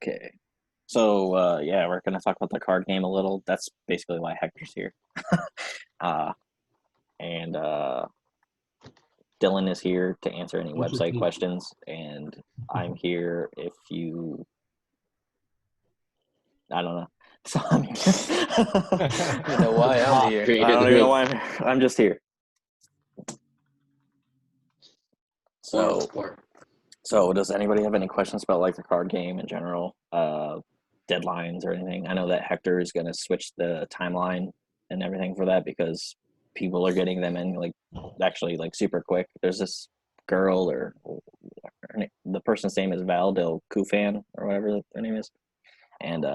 Okay. So yeah, we're gonna talk about the card game a little. That's basically why Hector's here. uh and Dylan is here to answer any website Interesting. questions, and I'm here if you I don't know. So I'm You know why I'm here. I don't even know why I'm just here. So so does anybody have any questions about like the card game in general? Deadlines or anything? I know that Hector is gonna switch the timeline and everything for that because people are getting them in like actually like super quick. There's this girl or the person's name is Val Del Kufan or whatever their name is, and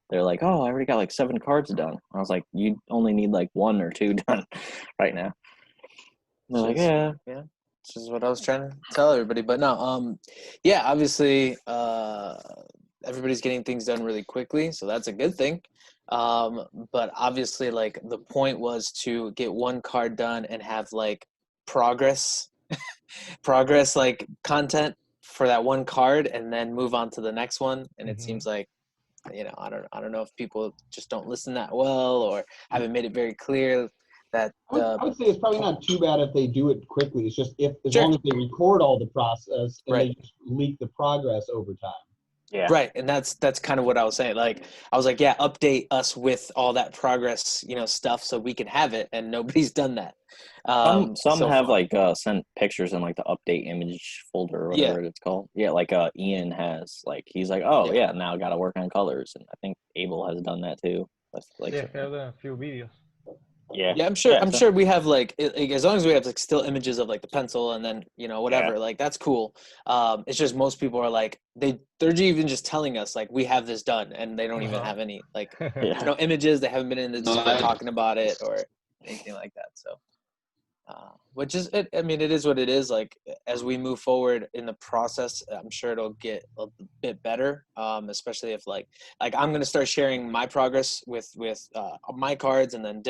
they're like, "Oh, I already got like 7 cards done." I was like, "You only need like 1 or 2 done right now." And they're like, "Yeah." This is what I was trying to tell everybody. But no, yeah, obviously, everybody's getting things done really quickly, so that's a good thing. But obviously, like the point was to get one card done and have like progress, progress like content for that one card, and then move on to the next one. And it seems like, I don't know if people just don't listen that well or haven't made it very clear that I would say it's probably not too bad if they do it quickly. It's just as Sure. long as they record all the process and Right. they just leak the progress over time. Yeah. Right, and that's kind of what I was saying. Like, I was like, yeah, update us with all that progress, stuff, so we can have it, and nobody's done that. Some so have far. like sent pictures in like the update image folder or whatever it's called. Yeah, like Ian has like he's like, oh yeah, now I got to work on colors, and I think Abel has done that too. That's like Yeah, I have a few videos. Yeah, I'm sure we have like as long as we have like still images of like the pencil and then whatever, like that's cool. It's just most people are like they're even just telling us like we have this done and they don't even have any like there's no images, they haven't been in the Discord talking about it or anything like that. So which is it. I mean, it is what it is. Like as we move forward in the process, I'm sure it'll get a bit better. Especially if like I'm gonna start sharing my progress with my cards, and then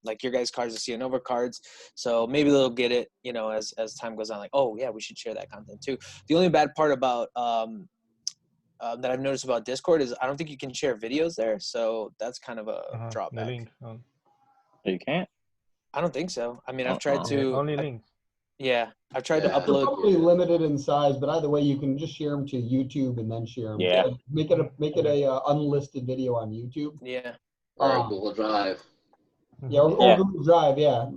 like your guys' cards, the Cianova cards. So maybe they'll get it, as time goes on. Like, oh yeah, we should share that content too. The only bad part about that I've noticed about Discord is I don't think you can share videos there. So that's kind of a drawback. The link. You can't. I don't think so. I mean, I've tried only links. Yeah, I've tried to They're upload. probably limited in size, but either way, you can just share them to YouTube and then share them. Yeah. Make it a unlisted video on YouTube. Yeah. Or Google Drive. Yeah, or Google Drive. Yeah.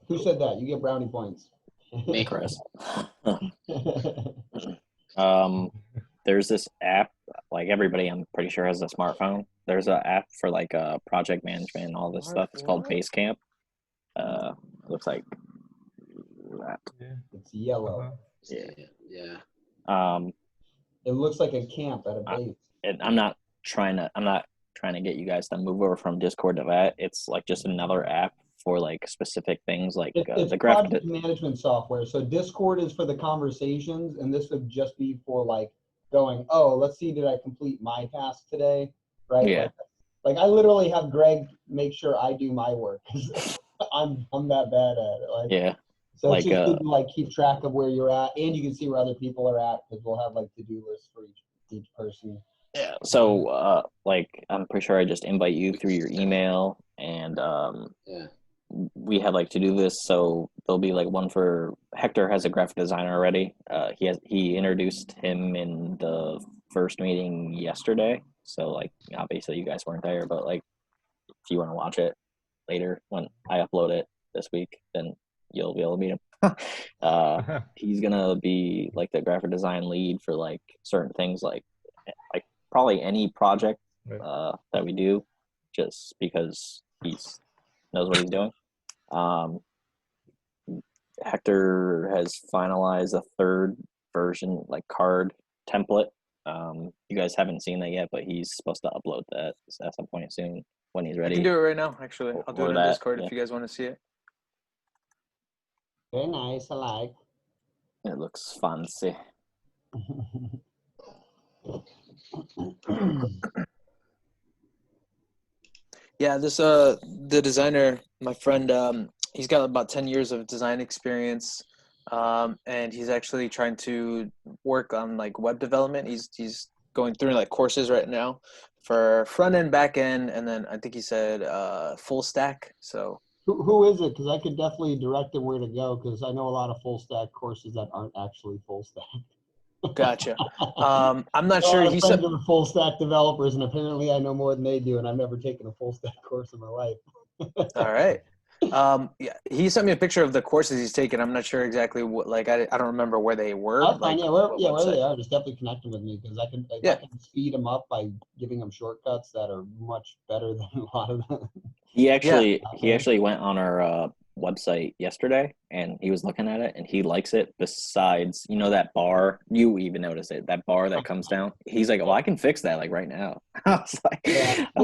Who said that? You get brownie points. Me. Chris. There's this app, like everybody I'm pretty sure has a smartphone. There's an app for like project management and all this stuff. It's called Basecamp. Looks like that. It's yellow. Yeah. It looks like a camp at a base. I'm not trying to get you guys to move over from Discord to that. It's like just another app for like specific things like it's the project management software. So Discord is for the conversations, and this would just be for like going, oh, let's see, did I complete my task today? Right? Yeah. Like I literally have Greg make sure I do my work. I'm that bad at it. Like, yeah. So like, it's just good to like keep track of where you're at, and you can see where other people are at because we'll have like to-do lists for each person. Yeah. So like I'm pretty sure I just invite you through your email, and we have like to-do lists. So there'll be like one for Hector has a graphic designer already. He introduced him in the first meeting yesterday. So like obviously you guys weren't there, but like if you want to watch it later when I upload it this week, then you'll be able to meet him. He's gonna be like the graphic design lead for like certain things, like probably any project that we do, just because he knows what he's doing. Hector has finalized a 3rd version, like card template. You guys haven't seen that yet, but he's supposed to upload that at some point soon when he's ready. I can do it right now, actually. I'll do it on Discord if you guys want to see it. Very nice. I like. It looks fancy. Yeah, this the designer, my friend, he's got about 10 years of design experience. and he's actually trying to work on like web development. He's going through like courses right now for front end, back end, and then I think he said full stack. So Who is it? Because I could definitely direct him where to go. Because I know a lot of full stack courses that aren't actually full stack. gotcha. I'm not A sure. lot of He friends said, are full stack developers, and apparently I know more than they do. And I've never taken a full stack course in my life. all right. Yeah, he sent me a picture of the courses he's taken. I'm not sure exactly what, like, I don't remember where they were. That's fine. Like, Yeah, what where they website. are, just definitely connect them with me because I can Yeah. I can speed them up by giving them shortcuts that are much better than a lot of them. He actually went on our website yesterday and he was looking at it and he likes it. Besides, that bar, you even notice it, that bar that comes down. He's like, "Well, I can fix that like right now." I was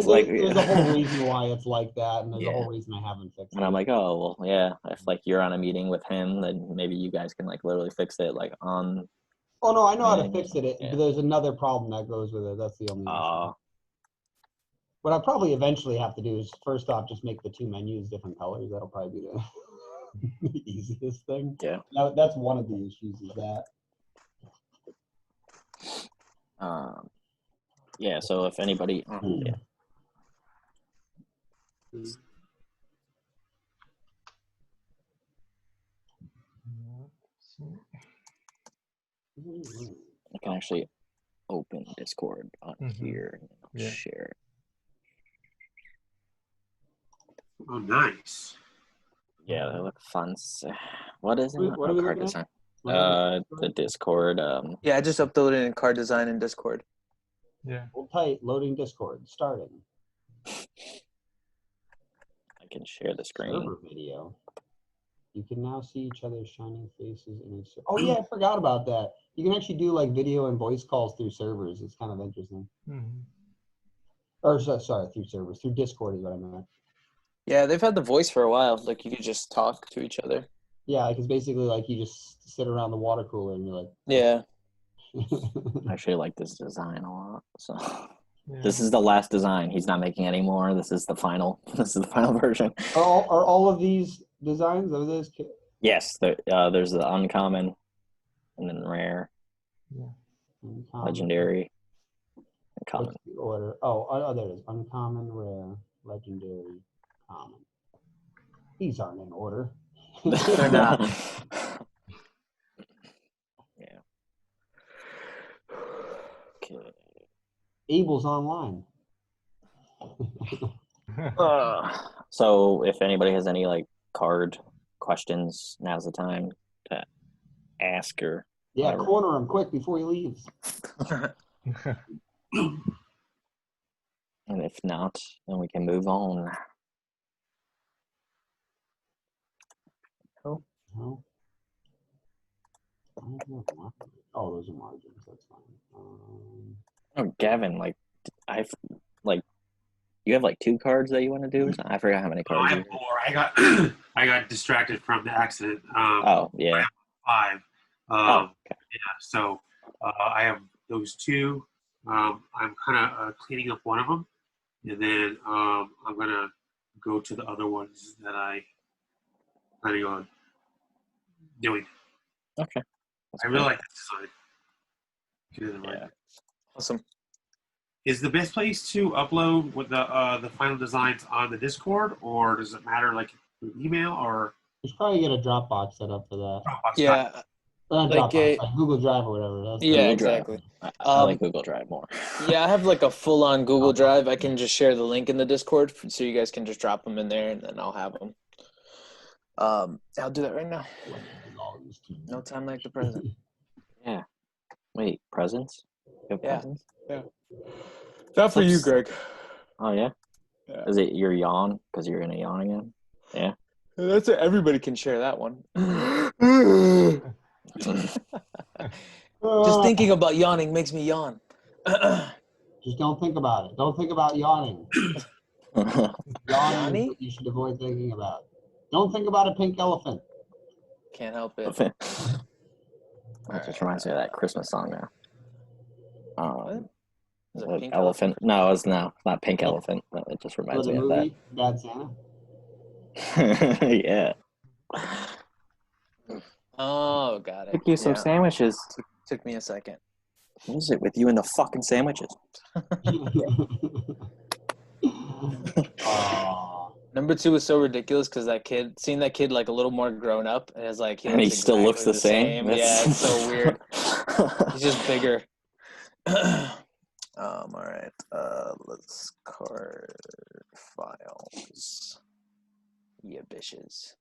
like, There's a whole reason why it's like that, and there's a Yeah. whole reason I haven't fixed And it. I'm like, "Oh, well, yeah. If like you're on a meeting with him, then maybe you guys can like literally fix it like on." Oh no, I know how to Yeah. fix it. Yeah. But there's another problem that goes with it. That's the only issue. Uh, What I probably eventually have to do is first off just make the two menus different colors. That'll probably be the easiest thing. Yeah. That's one of the issues is that. yeah. So if anybody, yeah. I can actually open Discord on here and Yeah. share. Oh, nice. Yeah, they look fun. What is it? What are we Card looking at? design. What are The Discord. Yeah, I just uploaded in card design in Discord. Yeah. Hold tight, loading Discord, starting. I can share the screen. Server video. You can now see each other's shining faces in each. Oh yeah, I forgot about that. You can actually do like video and voice calls through servers. It's kind of interesting. Or sorry, through servers, through Discord is what I meant. Yeah, they've had the voice for a while. Like you could just talk to each other. Yeah, like it's basically like you just sit around the water cooler and you're like. Yeah. I actually like this design a lot. So Yeah. this is the last design. He's not making any more. This is the final. This is the final version. Are all of these designs of this? Yes, there's the uncommon, and then rare, legendary, and common. What's the order? Oh, there it is. Uncommon, rare, legendary, common. These aren't in order. They're not. Yeah. Okay. Abel's online. So if anybody has any like card questions, now's the time to ask or Yeah, whatever. corner him quick before he leaves. And if not, then we can move on. No. Oh, those are margins. That's fine. Oh, Gavin, like you have like 2 cards that you want to do or something? I forgot how many Oh, cards. I you have 4. I got distracted from the accident. Oh, yeah. 5. Okay. Yeah, so I have those 2. I'm kind of cleaning up one of them, and then I'm gonna go to the other ones that I planning on doing. Okay. I really like this design. Yeah. Awesome. Is the best place to upload with the final designs on the Discord, or does it matter like through email or? You should probably get a Dropbox set up for that. Dropbox? Yeah. Not Like Dropbox, like Google Drive or whatever. That's Yeah, Google exactly. Drive. I like Google Drive more. Yeah, I have like a full-on Google Drive. I can just share the link in the Discord, so you guys can just drop them in there, and then I'll have them. I'll do that right now. No time like the present. Yeah. Wait, presents? You have Yeah. presents? Yeah. Not for you, Greg. Oh, yeah? Yeah. Is it your yawn? Because you're going to yawn again? Yeah. That's it. Everybody can share that one. Just thinking about yawning makes me yawn. Just don't think about it. Don't think about yawning. Yawning Yawning? is what you should avoid thinking about. Don't think about a pink elephant. Can't help it. That just reminds me of that Christmas song now. What? Is it Pink Elephant? No, it's not Pink Elephant. No, it just For reminds the me movie, Bad Santa. of that. Yeah. Oh, got it. Pick you some sandwiches. Took me a second. What is it with you and the fucking sandwiches? Number 2 was so ridiculous because seeing that kid like a little more grown up, and it's like he still looks the same. Yeah, it's so weird. He's just bigger. All right. Let's card files. Yeah, bitches.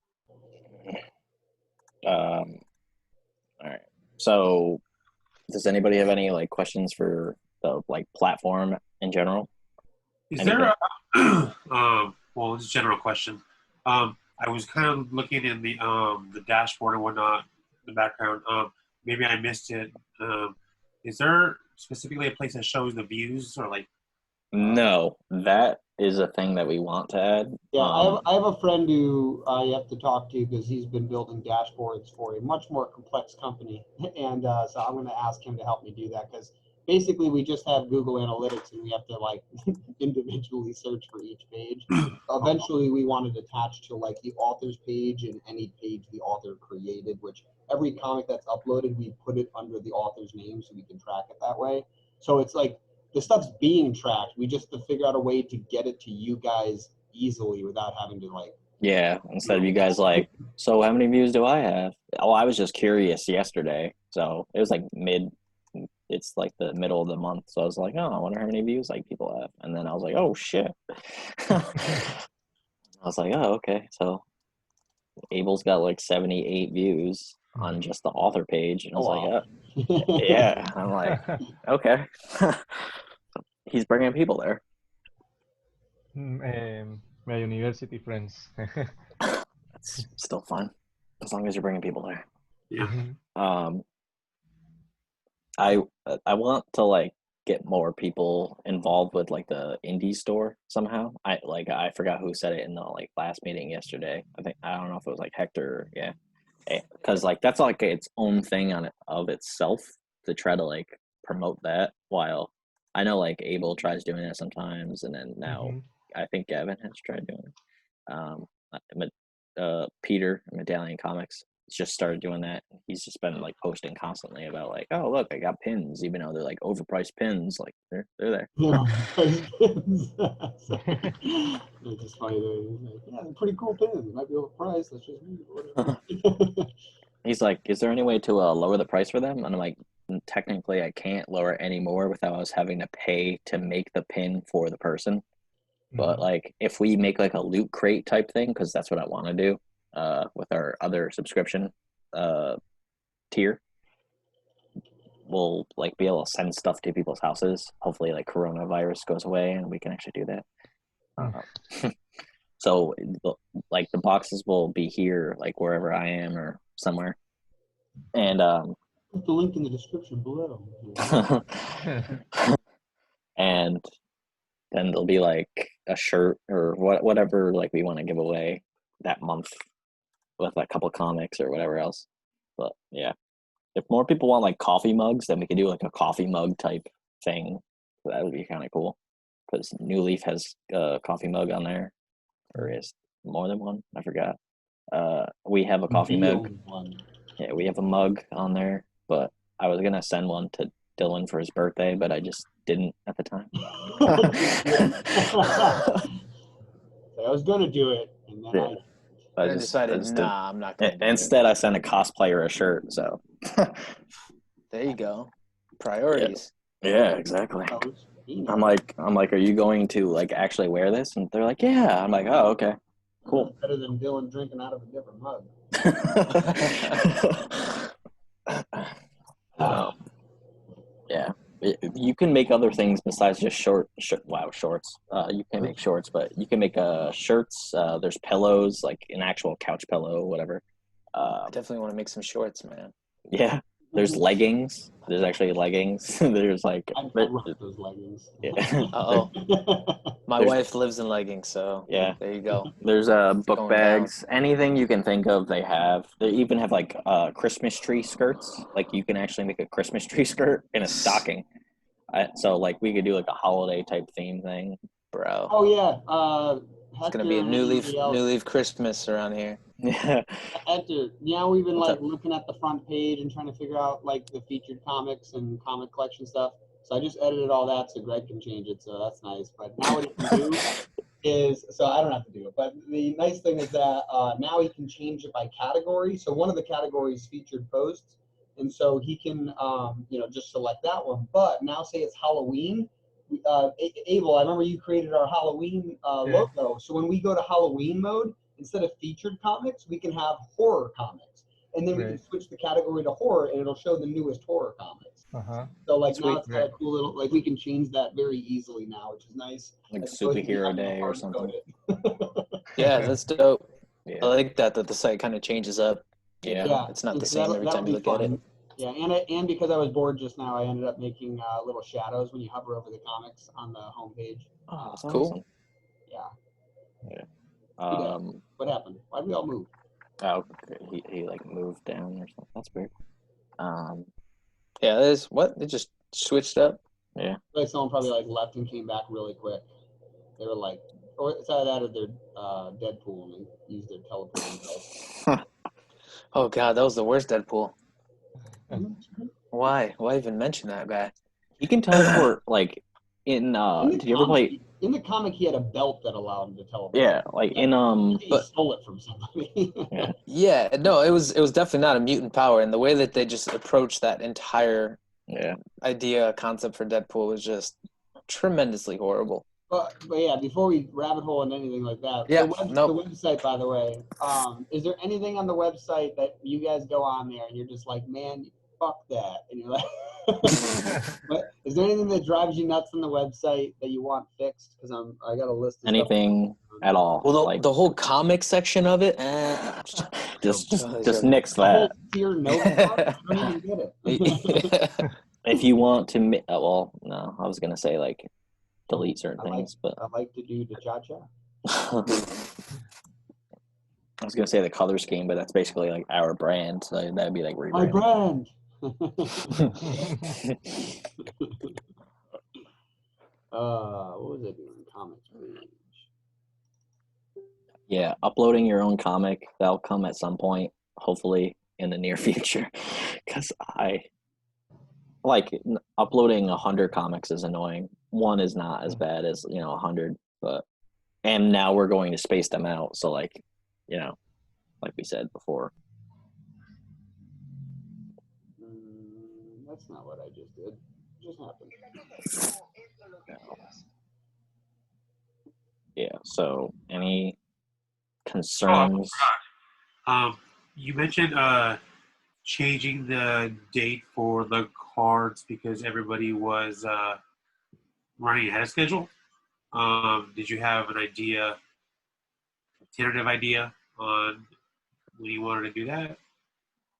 All right. So, does anybody have any like questions for the like platform in general? Is there well, it's a general question. I was kind of looking in the dashboard and whatnot, the background. Maybe I missed it. Is there specifically a place that shows the views or like? No, that is a thing that we want to add. Yeah, I have a friend who I have to talk to because he's been building dashboards for a much more complex company, and so I'm going to ask him to help me do that because basically we just have Google Analytics and we have to like individually search for each page. Eventually, we want it attached to like the author's page and any page the author created, which every comic that's uploaded, we put it under the author's name so we can track it that way. So it's like the stuff's being tracked. We just have to figure out a way to get it to you guys easily without having to like. Yeah, instead of you guys like, so how many views do I have? Oh, I was just curious yesterday. So it was like it's like the middle of the month. So I was like, oh, I wonder how many views like people have. And then I was like, oh shit. I was like, oh, okay. So Abel's got like 78 views on just the author page. And I was like, oh, yeah. I'm like, okay. He's bringing people there. My university friends. That's still fun, as long as you're bringing people there. Yeah. I want to like get more people involved with like the indie store somehow. I forgot who said it in the like last meeting yesterday. I don't know if it was like Hector. Yeah, because like that's like its own thing on it of itself to try to like promote that. While I know like Abel tries doing it sometimes, and then now I think Gavin has tried doing it. Peter Medallion Comics just started doing that. He's just been like posting constantly about like, oh look, I got pins, even though they're like overpriced pins. Like they're there. It's just funny. Like, yeah, they're pretty cool pins. It might be overpriced. That's just me. Whatever. He's like, is there any way to lower the price for them? And I'm like, technically, I can't lower it anymore without us having to pay to make the pin for the person. But like, if we make like a loot crate type thing, because that's what I want to do with our other subscription tier, we'll like be able to send stuff to people's houses. Hopefully, like coronavirus goes away and we can actually do that. So, like the boxes will be here, like wherever I am or somewhere, and put the link in the description below. And then there'll be like a shirt or whatever like we want to give away that month with a couple comics or whatever else. But yeah, if more people want like coffee mugs, then we could do like a coffee mug type thing. That would be kind of cool because New Leaf has a coffee mug on there, or is more than one? I forgot. We have a coffee mug. Yeah, we have a mug on there, but I was gonna send one to Dylan for his birthday, but I just didn't at the time. I was gonna do it, and then I decided, nah, I'm not gonna. Instead, I sent a cosplayer a shirt. So there you go, priorities. Yeah, exactly. I'm like, are you going to like actually wear this? And they're like, yeah. I'm like, oh, okay, cool. Better than Dylan drinking out of a different mug. Yeah, you can make other things besides just shorts. You can make shorts, but you can make shirts. There's pillows, like an actual couch pillow, whatever. I definitely want to make some shorts, man. Yeah, there's leggings. There's actually leggings. There's like I rock those leggings. Yeah. My wife lives in leggings, so yeah, there you go. There's book bags, anything you can think of. They have. They even have like Christmas tree skirts. Like you can actually make a Christmas tree skirt in a stocking. So like we could do like a holiday type theme thing, bro. Oh yeah, it's gonna be a New Leaf Christmas around here. Yeah. Hector, now we've been What's like up? looking at the front page and trying to figure out like the featured comics and comic collection stuff. So I just edited all that so Greg can change it. So that's nice. But now what he can do is, so I don't have to do it. But the nice thing is that now he can change it by category. So one of the categories featured posts, and so he can just select that one. But now say it's Halloween. Abel, I remember you created our Halloween logo. So when we go to Halloween mode, instead of featured comics, we can have horror comics. And then we can switch the category to horror, and it'll show the newest horror comics. So like now it's got a cool little, like we can change that very easily now, which is nice. Like superhero day or something. Yeah, that's dope. Yeah. I like that the site kind of changes up. Yeah. It's not the same every time you look at it. Yeah, and because I was bored just now, I ended up making little shadows when you hover over the comics on the homepage. Oh, that's cool. Yeah. Yeah. What happened? Why did we all move? Oh, he like moved down or something. That's weird. Yeah, there's what? It just switched up. Yeah. Like someone probably like left and came back really quick. They were like, or it's either that or they're Deadpool and they used their teleporting device. Oh god, that was the worst Deadpool. Why even mention that guy? He can teleport like in did you ever play in the comic he had a belt that allowed him to teleport. Yeah, like in he stole it from somebody. Yeah, no, it was definitely not a mutant power, and the way that they just approached that entire concept for Deadpool was just tremendously horrible. But yeah, before we rabbit hole into anything like that, the website, by the way, is there anything on the website that you guys go on there and you're just like, man, fuck that, and you're like, but is there anything that drives you nuts on the website that you want fixed? Because I got a list of anything at all. Well, the whole comic section of it, just nix that. I don't even get it. If you want to, well, no, I was gonna say like delete certain things, but I like to do the cha-cha. I was gonna say the color scheme, but that's basically like our brand, so that'd be like rebranding. My brand. What was I doing? Comics page. Yeah, uploading your own comic, that'll come at some point, hopefully in the near future, because I like uploading 100 comics is annoying. One is not as bad as 100, but and now we're going to space them out, so like like we said before. That's not what I just did. It just happened. Yeah. So, any concerns? You mentioned changing the date for the cards because everybody was running ahead of schedule. Did you have an idea, a tentative idea on when you wanted to do that?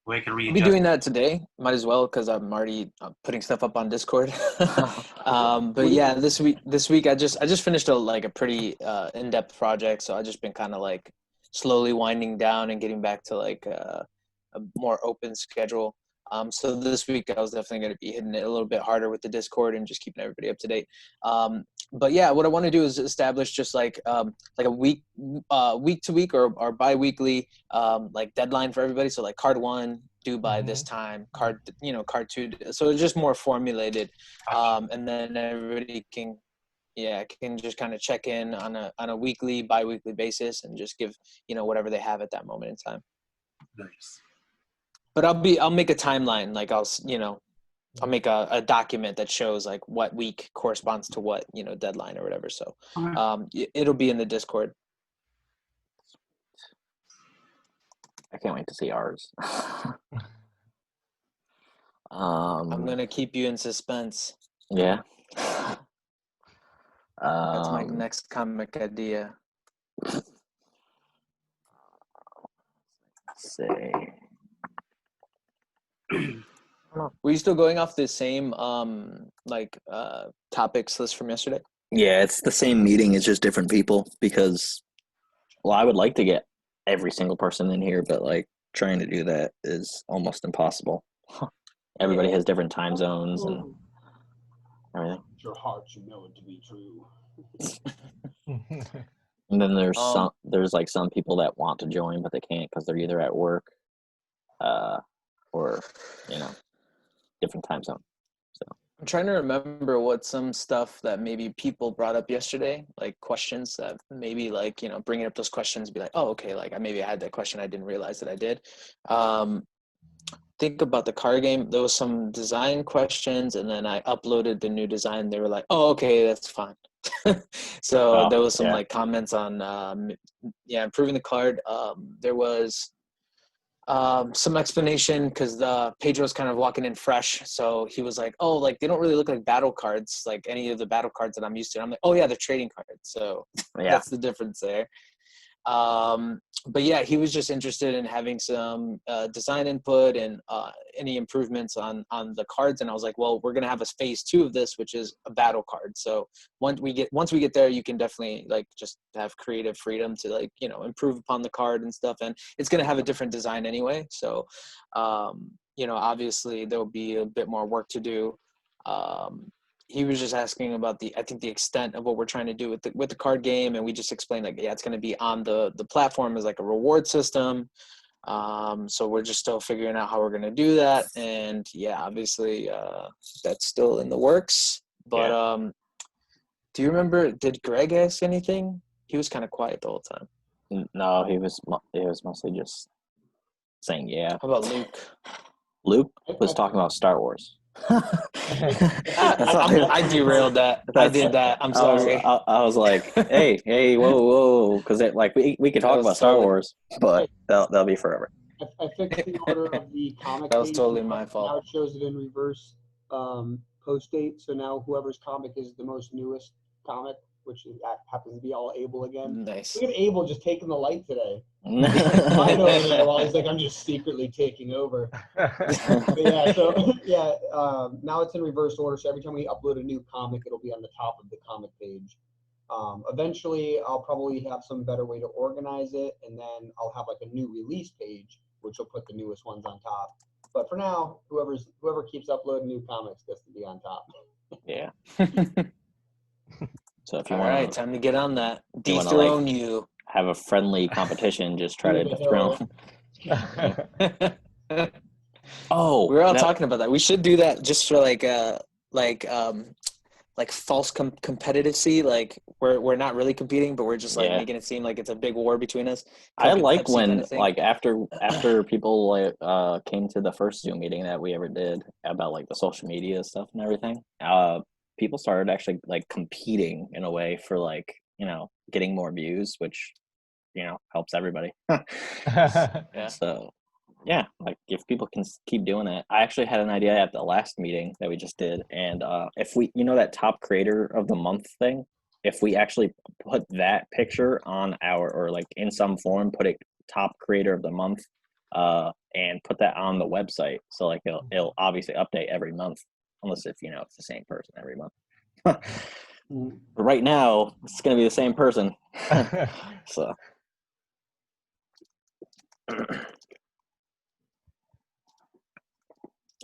Well, I can readjust. I'll be doing that today. Might as well because I'm already putting stuff up on Discord. But yeah, this week I just finished a pretty in-depth project, so I've just been kind of like slowly winding down and getting back to like a more open schedule. So this week I was definitely going to be hitting it a little bit harder with the Discord and just keeping everybody up to date. But yeah, what I want to do is establish just like a week to week or bi-weekly like deadline for everybody. So like card 1 due by this time, card 2. So it's just more formulated, and then everybody can just kind of check in on a weekly, bi-weekly basis and just give whatever they have at that moment in time. Nice. But I'll make a timeline. Like I'll make a document that shows like what week corresponds to what, deadline or whatever. So it'll be in the Discord. I can't wait to see ours. I'm going to keep you in suspense. Yeah. That's my next comic idea. Let's see. Were you still going off the same topics list from yesterday? Yeah, it's the same meeting. It's just different people because, I would like to get every single person in here, but like trying to do that is almost impossible. Everybody has different time zones and everything. Your heart should know it to be true. And then there's like some people that want to join but they can't because they're either at work, or different time zone. So I'm trying to remember what some stuff that maybe people brought up yesterday, like questions that maybe like, bringing up those questions, be like, oh, okay, like maybe I had that question, I didn't realize that I did. Think about the card game. There was some design questions, and then I uploaded the new design. They were like, oh, okay, that's fine. So there was some like comments on, improving the card. There was some explanation because Pedro's kind of walking in fresh, so he was like, oh, like they don't really look like battle cards, like any of the battle cards that I'm used to. I'm like, oh yeah, they're trading cards, so that's the difference there. But yeah, he was just interested in having some design input and any improvements on the cards. And I was like, well, we're gonna have a phase 2 of this, which is a battle card. So once we get there, you can definitely like just have creative freedom to like improve upon the card and stuff. And it's gonna have a different design anyway. So obviously there'll be a bit more work to do. He was just asking about the extent of what we're trying to do with the card game, and we just explained like, it's going to be on the platform as like a reward system. So we're just still figuring out how we're going to do that, and obviously that's still in the works. But do you remember? Did Greg ask anything? He was kind of quiet the whole time. No, he was mostly just saying yeah. How about Luke? Luke was talking about Star Wars. I derailed that. I did that. I'm sorry. I was like, hey, whoa, because we could talk about Star Wars, but that'll be forever. I fixed the order of the comic. That was totally my fault. Now it shows it in reverse post date. So now whoever's comic is the most newest comic, which happens to be all Abel again. Nice. Look at Abel just taking the light today. While he's like, I'm just secretly taking over. Now it's in reverse order. So every time we upload a new comic, it'll be on the top of the comic page. Eventually, I'll probably have some better way to organize it, and then I'll have like a new release page, which will put the newest ones on top. But for now, whoever keeps uploading new comics gets to be on top. Yeah. So if you all right, time to get on that. Dethrone you. Have a friendly competition, just try to dethrone. Oh, we were all talking about that. We should do that just for like false competitive. Like we're not really competing, but we're just like making it seem like it's a big war between us. I like when like after people came to the first Zoom meeting that we ever did about like the social media stuff and everything. People started actually like competing in a way for like getting more views, which helps everybody. So like if people can keep doing it. I actually had an idea at the last meeting that we just did, and if we that top creator of the month thing, if we actually put that picture on or like in some form put it top creator of the month and put that on the website, so like it'll obviously update every month, unless if it's the same person every month. But right now it's going to be the same person. So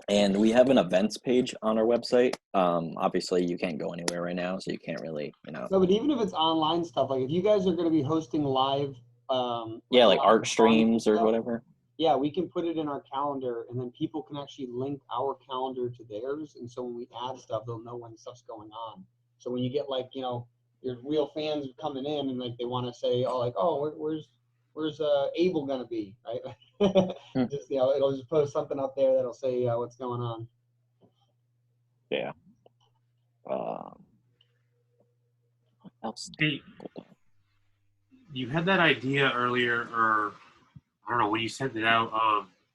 and we have an events page on our website. Obviously you can't go anywhere right now, so you can't really No, but even if it's online stuff, like if you guys are going to be hosting live like art streams or whatever, we can put it in our calendar, and then people can actually link our calendar to theirs, and so when we add stuff, they'll know when stuff's going on. So when you get like your real fans coming in and like they want to say, where's Abel gonna be, right? Just it'll just post something up there that'll say what's going on. Yeah. What else? Hey, you had that idea earlier, or I don't know when you sent it out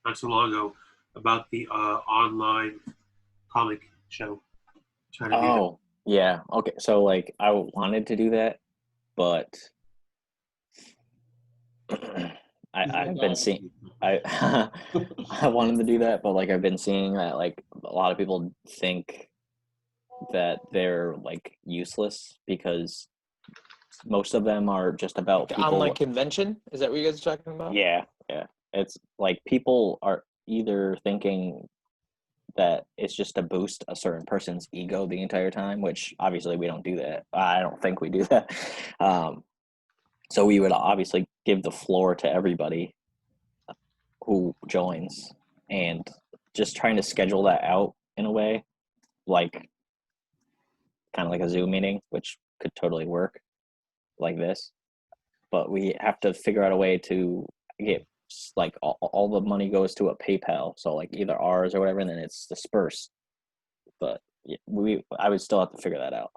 not too long ago, about the online comic show. Trying to do that. Yeah. Okay. So like I wanted to do that, but I've been seeing I wanted to do that, but like I've been seeing that like a lot of people think that they're like useless because most of them are just about people. Online convention? Is that what you guys are talking about? Yeah. It's like people are either thinking that it's just to boost a certain person's ego the entire time, which obviously we don't do that. I don't think we do that. So we would obviously give the floor to everybody who joins, and just trying to schedule that out in a way, like kind of like a Zoom meeting, which could totally work like this. But we have to figure out a way to get like all the money goes to a PayPal, so like either ours or whatever, and then it's dispersed. But I would still have to figure that out.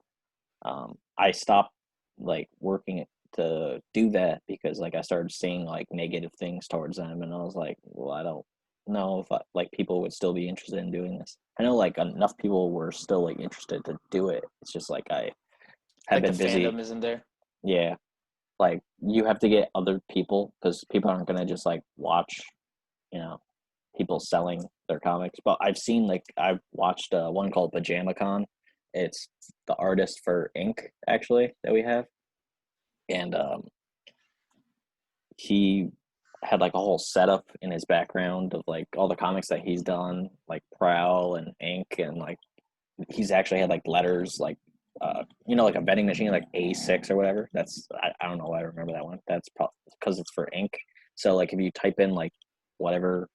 I stopped like working to do that because like I started seeing like negative things towards them, and I was like, well, I don't know if like people would still be interested in doing this. I know like enough people were still like interested to do it. It's just like I had Like been the busy. fandom isn't there. Yeah, like you have to get other people because people aren't gonna just like watch, people selling their comics. But I've watched one called Pajama Con. It's the artist for Ink actually that we have, and he had like a whole setup in his background of like all the comics that he's done, like Prowl and Ink, and like he's actually had like letters like like a vending machine like A6 or whatever. I don't know why I remember that one. That's probably because it's for Ink. So like if you type in like whatever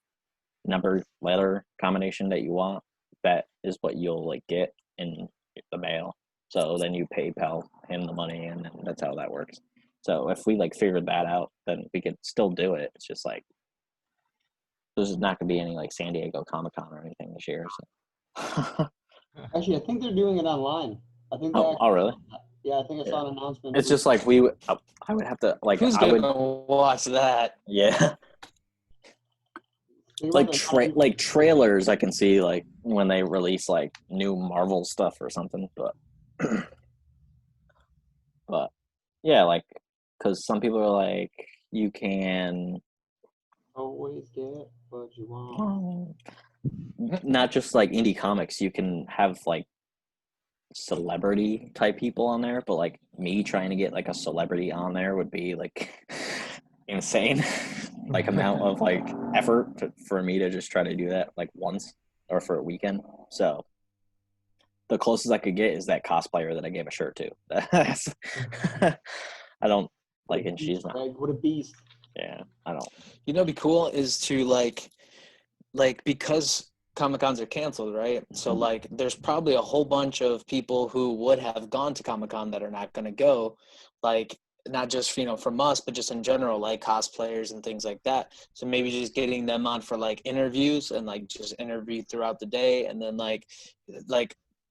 number letter combination that you want, that is what you'll like get in the mail. So then you PayPal him the money, and then that's how that works. So if we like figured that out, then we could still do it. It's just like there's not gonna be any like San Diego Comic-Con or anything this year. So. Actually, I think they're doing it online. I think. Oh, really? Yeah, I think I saw an announcement. It's just like I would have to like. Who's gonna watch that? Yeah. Like trailers, I can see like when they release like new Marvel stuff or something, but yeah, like because some people are like you can always get what you want. Not just like indie comics, you can have like celebrity type people on there, but like me trying to get like a celebrity on there would be like insane like amount of like effort for me to just try to do that like once or for a weekend. So the closest I could get is that cosplayer that I gave a shirt to. That's I don't like, and she's not. What a beast. Yeah, I don't. It'd be cool is to like because Comic-Cons are canceled, right? So like there's probably a whole bunch of people who would have gone to Comic-Con that are not going to go, like not just from us, but just in general, like cosplayers and things like that. So maybe just getting them on for like interviews and like just interview throughout the day, and then like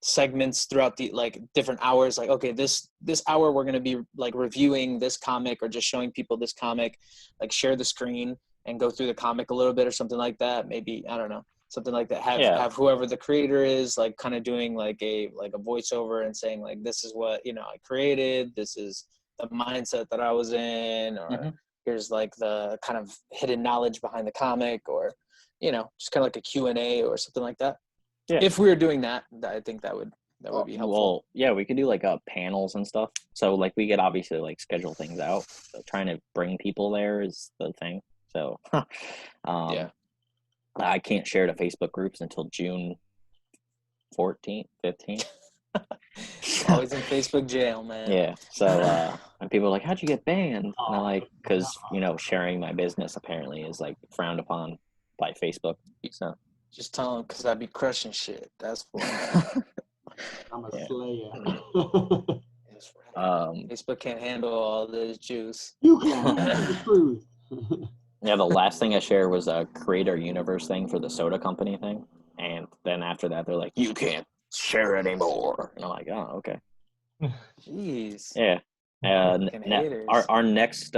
segments throughout the like different hours, like okay, this hour we're going to be like reviewing this comic or just showing people this comic, like share the screen and go through the comic a little bit or something like that. Maybe, I don't know, something like that. Have whoever the creator is like kind of doing like a voiceover and saying like, this is what I created, this is the mindset that I was in, or here's like the kind of hidden knowledge behind the comic, or just kind of like a Q&A or something like that. Yeah. If we were doing that, I think that would be helpful. Well, yeah, we could do like panels and stuff. So like we could obviously like schedule things out. So trying to bring people there is the thing. So yeah, I can't share to Facebook groups until June 14th, 15th. Always in Facebook jail, man. Yeah. So and people are like, how'd you get banned? And I'm like, because sharing my business apparently is like frowned upon by Facebook. So just tell them, because I'd be crushing shit. That's what I'm a slayer. Facebook can't handle all this juice. You can't handle the truth. Yeah, the last thing I shared was a Creator Universe thing for the soda company thing. And then after that, they're like, you can't share anymore. And I'm like, oh, okay. Jeez. Yeah. Our next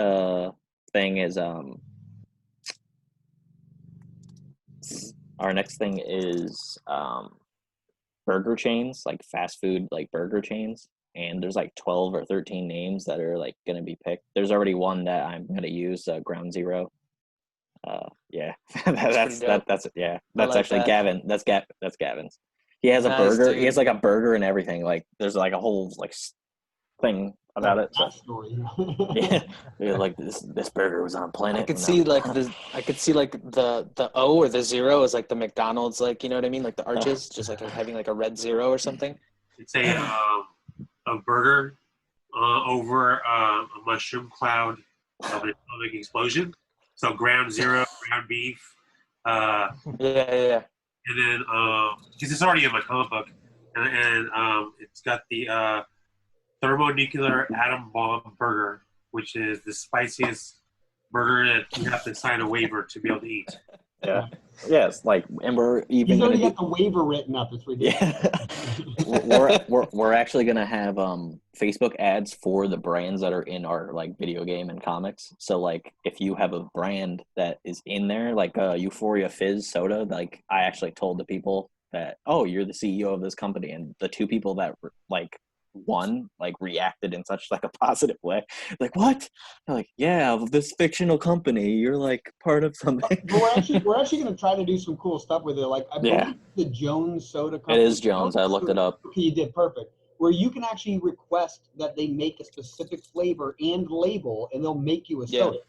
thing is burger chains, like fast food, like burger chains. And there's like 12 or 13 names that are like going to be picked. There's already one that I'm going to use, Ground Zero. Yeah, that's actually that. Gavin. That's Gavin's. He has a burger. Dude. He has like a burger and everything. Like there's like a whole like thing about it. So. Story. Yeah, like this burger was on Planet. I could see like the O or the zero is like the McDonald's, like you know what I mean, like the arches, just like having like a red zero or something. It's a burger over a mushroom cloud of an atomic explosion. So ground zero, ground beef. Yeah. And then, because it's already in my comic book, and it's got the thermonuclear atom bomb burger, which is the spiciest burger that you have to sign a waiver to be able to eat. Yeah. Yes, like, and we're even He's already gonna got the waiver written up. It's ridiculous. Yeah. we're actually gonna have Facebook ads for the brands that are in our like video game and comics. So like if you have a brand that is in there, like Euphoria Fizz soda, like I actually told the people that, oh, you're the CEO of this company, and the two people that like one like reacted in such like a positive way, like, what? They're like, yeah, of this fictional company, you're like part of something. But we're actually going to try to do some cool stuff with it. Like I believe the Jones Soda Company. It is Jones. I looked it up. Okay, you did perfect. Where you can actually request that they make a specific flavor and label, and they'll make you a soda.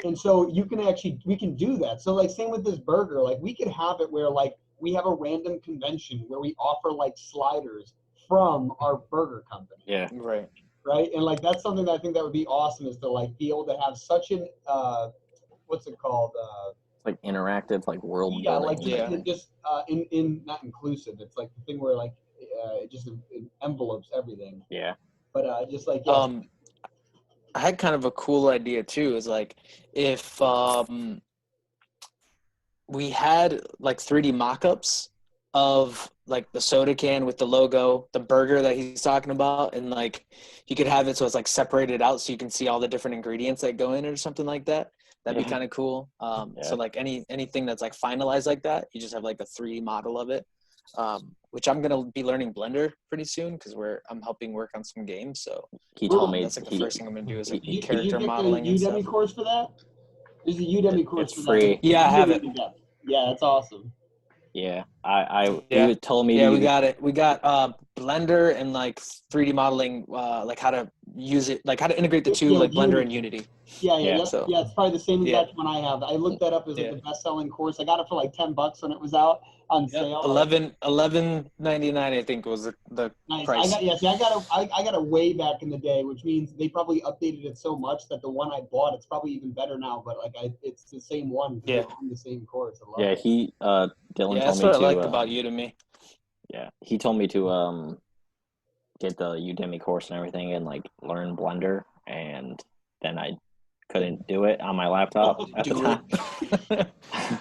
And so we can do that. So like same with this burger, like we could have it where like we have a random convention where we offer like sliders from our burger company. Yeah. Right. And like that's something that I think that would be awesome, is to like be able to have such an what's it called? Like interactive, like world building. Just in not inclusive. It's like the thing where like it just envelopes everything. Yeah. But just like I had kind of a cool idea too. Is like if we had like 3D mock-ups of like the soda can with the logo, the burger that he's talking about, and like you could have it so it's like separated out so you can see all the different ingredients that go in it or something like that. That'd be kind of cool. So like anything that's like finalized like that, you just have like a 3D model of it. Which I'm gonna be learning Blender pretty soon because I'm helping work on some games. So he told me that's like the first thing I'm gonna do is like character did you modeling. Get the Udemy course for that? There's a Udemy course. It's for free. That. Yeah, I have it. Yeah, that's awesome. Yeah, he told me. Yeah, we got it. We got Blender and like 3D modeling, like how to use it, like how to integrate the two, like Blender and Unity. Yeah. It's probably the same exact one I have. I looked that up as like the best-selling course. I got it for like $10 when it was out on sale. $11.99 I think was the nice. price. I got it way back in the day, which means they probably updated it so much that the one I bought, it's probably even better now. But like it's the same one. Yeah, on the same course. I love it. Dylan told me to. That's what I liked about Udemy. Yeah, he told me to get the Udemy course and everything and like learn Blender, and then I couldn't do it on my laptop at the time.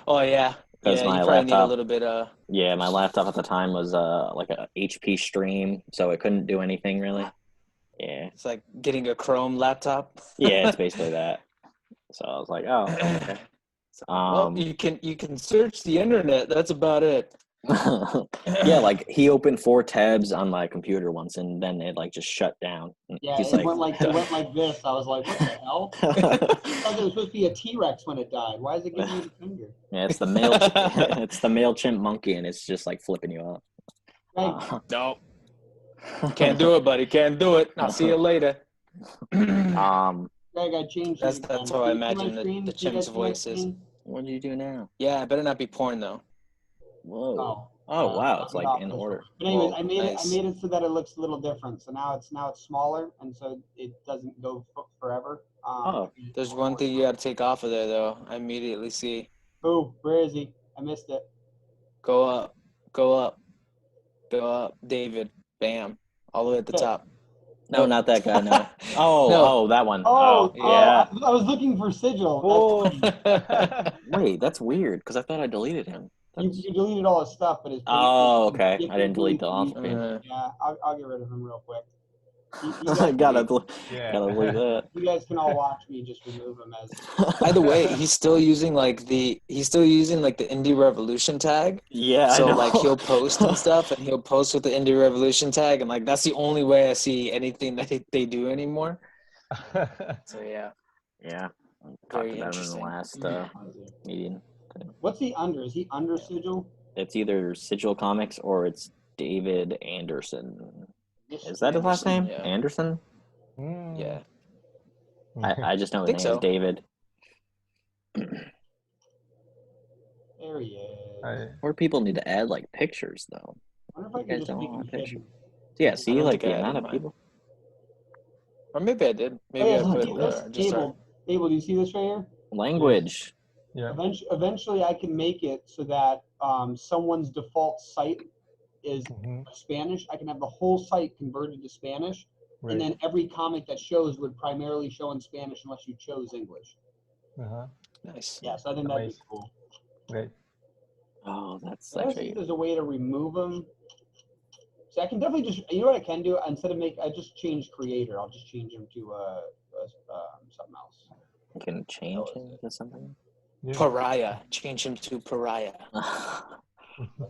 Oh yeah. Because my laptop need a little bit my laptop at the time was like a HP Stream, so it couldn't do anything really. Yeah. It's like getting a Chrome laptop. Yeah, it's basically that. So I was like, oh, okay. Well, you can search the internet. That's about it. Yeah, like he opened 4 tabs on my computer once, and then it like just shut down. Yeah, it went like this. I was like, what the hell? I thought it was supposed to be a T-Rex when it died. Why is it giving you the finger? Yeah, it's the MailChimp monkey, and it's just like flipping you out. No, can't do it, buddy. Can't do it. I'll see you later. I changed. That's how I imagine the chimp's voice is. What do you do now? Yeah, it better not be porn though. Whoa. Oh wow, it's like in order. But anyways, I made it so that it looks a little different. So now it's smaller, and so it doesn't go forever. There's one thing you got to take off of there though. I immediately see. Oh, where is he? I missed it. Go up, David. Bam, all the way at the top. No, not that guy. No. Oh, that one. Yeah. I was looking for Sigil. Wait, that's weird because I thought I deleted him. You deleted all his stuff, but his. Okay. I didn't delete the off screen. Yeah, I'll get rid of him real quick. Gotta delete that. You guys can all watch me just remove him as. By the way, he's still using like the Indie Revolution tag. Yeah. So like he'll post and stuff, and he'll post with the Indie Revolution tag, and like that's the only way I see anything that they do anymore. So yeah. Yeah. Talked about him in the last meeting. What's he under? Is he under Sigil? It's either Sigil Comics or it's David Anderson. Is that his last name? Yeah. Anderson? Yeah. I just know his name is David. There he is. More people need to add like pictures though. I wonder if I can just make him pictures. Yeah, see like the amount of people. Or maybe I did. Oh, Maybe yeah, I look put at this. just our, Abel, do you see this right here? Language. Yeah. Eventually, I can make it so that someone's default site is Spanish. I can have the whole site converted to Spanish, Right. and then every comic that shows would primarily show in Spanish unless you chose English. nice. Yeah, so I think that'd be cool. Right. Oh, that's Let's see actually if there's a way to remove them. So I can definitely just, you know what I can do? Instead of I just change creator. I'll just change him to something else. you can change him to something. Yeah. Pariah. Change him to Pariah.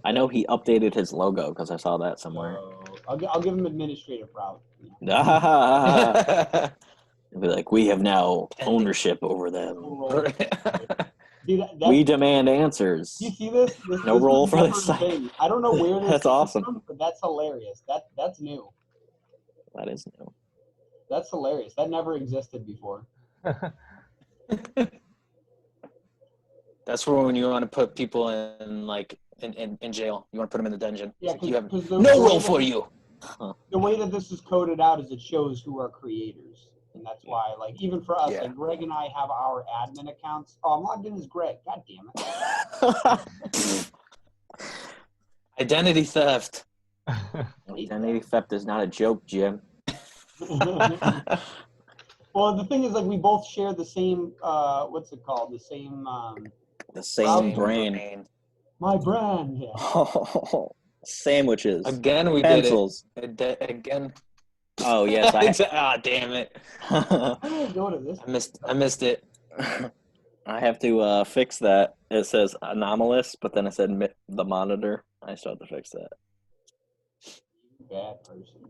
I know he updated his logo because I saw that somewhere. I'll give him administrative route. He'll be like, we have now ownership over them. Dude, We demand answers. You see this? No this role is for never this a site. thing. I don't know where this That's came awesome. from, but that's hilarious. That's new. That is new. That's hilarious. That never existed before. That's for when you want to put people in like in jail. You want to put them in the dungeon. Yeah, Like, you have because no role for you. The way that this is coded out is it shows who are creators. And that's why, like, even for us, Yeah. like Greg and I have our admin accounts. Oh, I'm logged in as Greg. God damn it. Identity theft. Identity theft is not a joke, Jim. Well, the thing is, like, we both share the same, what's it called? The same brain. My brand. Yeah. Oh, sandwiches. Again, we Pencils. did it. Again. Oh yes. Damn it. How do I go to this? I missed it. I have to fix that. It says anomalous, but then it said the monitor. I still have to fix that. Bad person.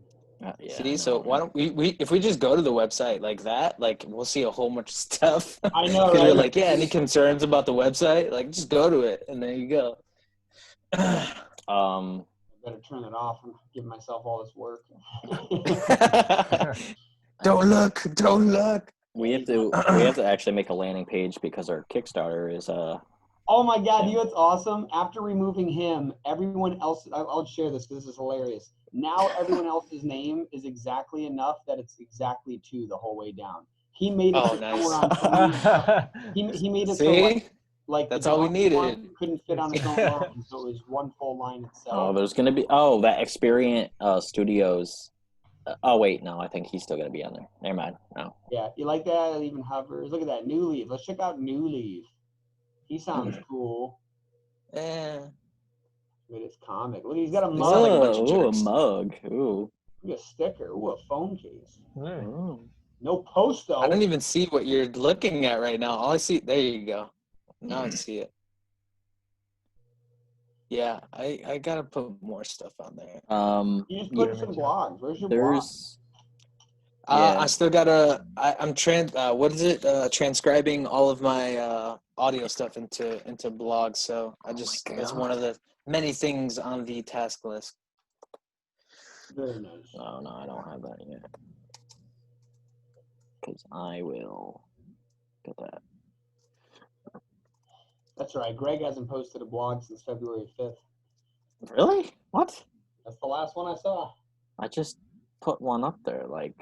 Yeah, See, so why don't we if we just go to the website like that, like we'll see a whole bunch of stuff. I know, Because right? we're like, yeah, any concerns about the website? Like, just go to it, and there you go. I better turn it off and give myself all this work. Don't look. We have to actually make a landing page because our Kickstarter is Oh my God, you know what's awesome? After removing him, everyone else, I'll share this because this is hilarious. Now everyone else's name is exactly enough that it's exactly 2 the whole way down. He made it nice. He made it See? so like That's all we needed. couldn't fit on his own line, so it was one full line itself. there's gonna be that Experience Studios. Oh wait, no, I think he's still gonna be on there. Never mind. No. Yeah, you like that? It even hovers. Look at that, New Leaf. Let's check out New Leaf. He sounds cool. Yeah. Look at his comic. Look, he's got a They mug. sound like a bunch of Ooh, a jerks. mug. Ooh. Look at a sticker. Ooh, a phone case. Ooh. No post though. I don't even see what you're looking at right now. All I see, there you go. Now I see it. Yeah, I gotta put more stuff on there. You just put some blogs. Where's your blog? There's Yeah. I still gotta. I'm transcribing all of my audio stuff into blogs. So that's one of the many things on the task list. Very nice. Oh no, I don't have that yet. Because I will get that. That's right. Greg hasn't posted a blog since February 5th. Really? What? That's the last one I saw. I just put one up there like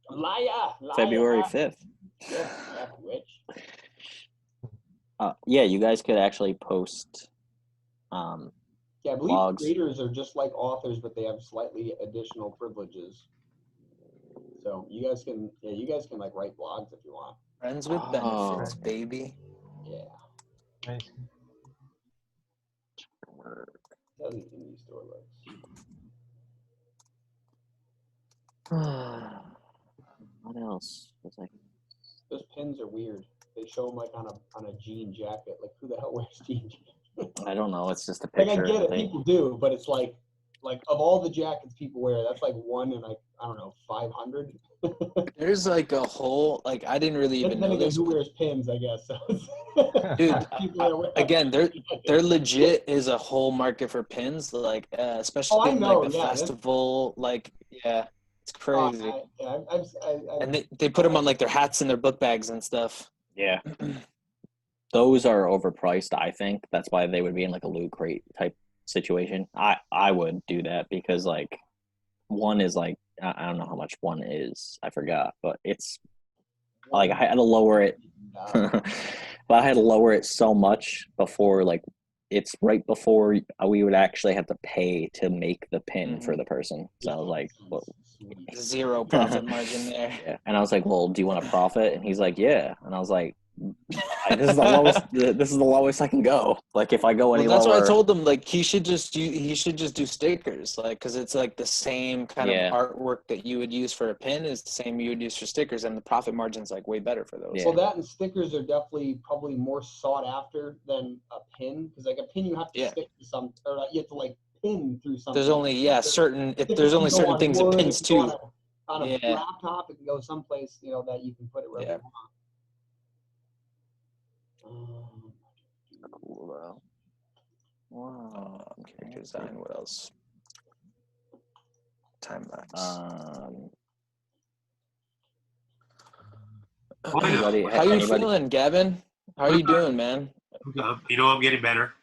Liar. February 5th. Yeah, witch. Yeah, you guys could actually post Yeah, I believe blogs. creators are just like authors, but they have slightly additional privileges. So you guys can like write blogs if you want. Friends with benefits, Oh. baby. Yeah. Nice. Doesn't indie store looks. What else was I? Those pins are weird. They show them like on a jean jacket. Like who the hell wears jean jacket? I don't know. It's just a Like picture. I get it, They- people do, but it's like of all the jackets people wear, that's like one in like I don't know 500. There's like a whole I didn't really even Then know again, this. who wears pins? I guess. So Dude, people that wear- again, there legit is a whole market for pins, like especially I in know, like the yeah, that's- festival, like yeah, it's crazy. And And they put them on like their hats and their book bags and stuff. Yeah. Those are overpriced, I think. That's why they would be in like a loot crate type situation. I would do that because like one is like I don't know how much one is. I forgot, but it's like I had to lower it. But I had to lower it so much before, like it's right before we would actually have to pay to make the pin for the person. So I was like, well, Zero profit margin there. yeah. And I was like, well, do you want a profit? And he's like, yeah. And I was like, this is the lowest. This is the lowest I can go. Like if I go any that's lower, why I told him like he should just do stickers, like because it's like the same kind of artwork that you would use for a pin is the same you would use for stickers, and the profit margin's like way better for those. Yeah. Well, that and stickers are definitely probably more sought after than a pin, because like a pin you have to stick to some, or you have to like pin through something. There's only certain things it pins to. On a laptop, it can go someplace that you can put it wherever you want. Cool though. Wow. Okay, design. What else? Time lapse. How you feeling, Gavin? How are you doing, man? I'm getting better.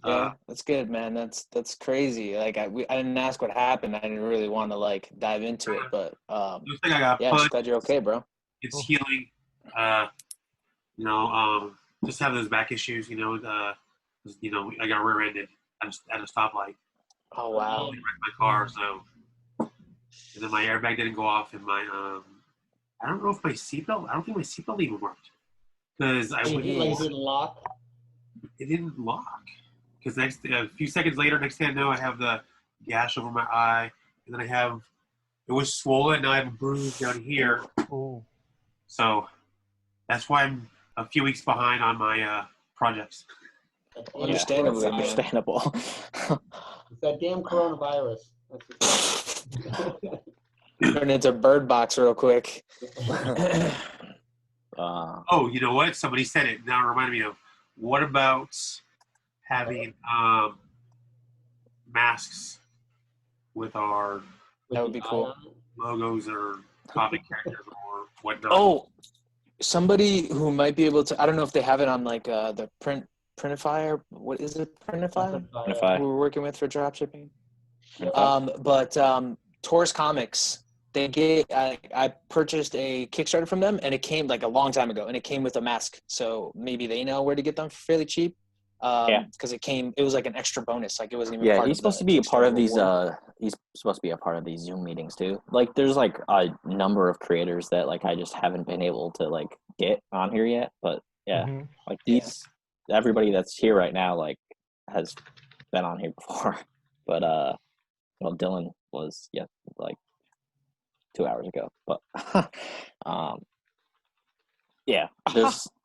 Yeah, that's good, man. That's crazy. Like I didn't ask what happened. I didn't really want to like dive into it, but looks like I got I'm just glad you're okay, bro. It's healing. Just have those back issues. I got rear-ended at a stoplight. Oh wow! I wrecked my car, so and then my airbag didn't go off, and my I don't know if my seatbelt. I don't think my seatbelt even worked because I wouldn't. It didn't lock. It didn't lock because a few seconds later, next thing I know, I have the gash over my eye, and then it was swollen. Now I have a bruise down here. Oh. So that's why I'm a few weeks behind on my projects. Understandable. Understandable. It's that damn coronavirus. Turn into Bird Box real quick. Oh, you know what? Somebody said it. Now it reminded me of. What about having masks with our that would be cool logos or comic characters or whatnot? Oh, somebody who might be able to. I don't know if they have it on like the Printify. What is it? Printify. Who we're working with for drop shipping. But Taurus Comics. I purchased a Kickstarter from them, and it came like a long time ago, and it came with a mask. So maybe they know where to get them for fairly cheap. Because it was like an extra bonus. Like it wasn't even. Yeah, he's supposed to be a part of these. He's supposed to be a part of these Zoom meetings too. Like, there's like a number of creators that like I just haven't been able to like get on here yet. But like everybody that's here right now like has been on here before. But Dylan was like 2 hours ago. But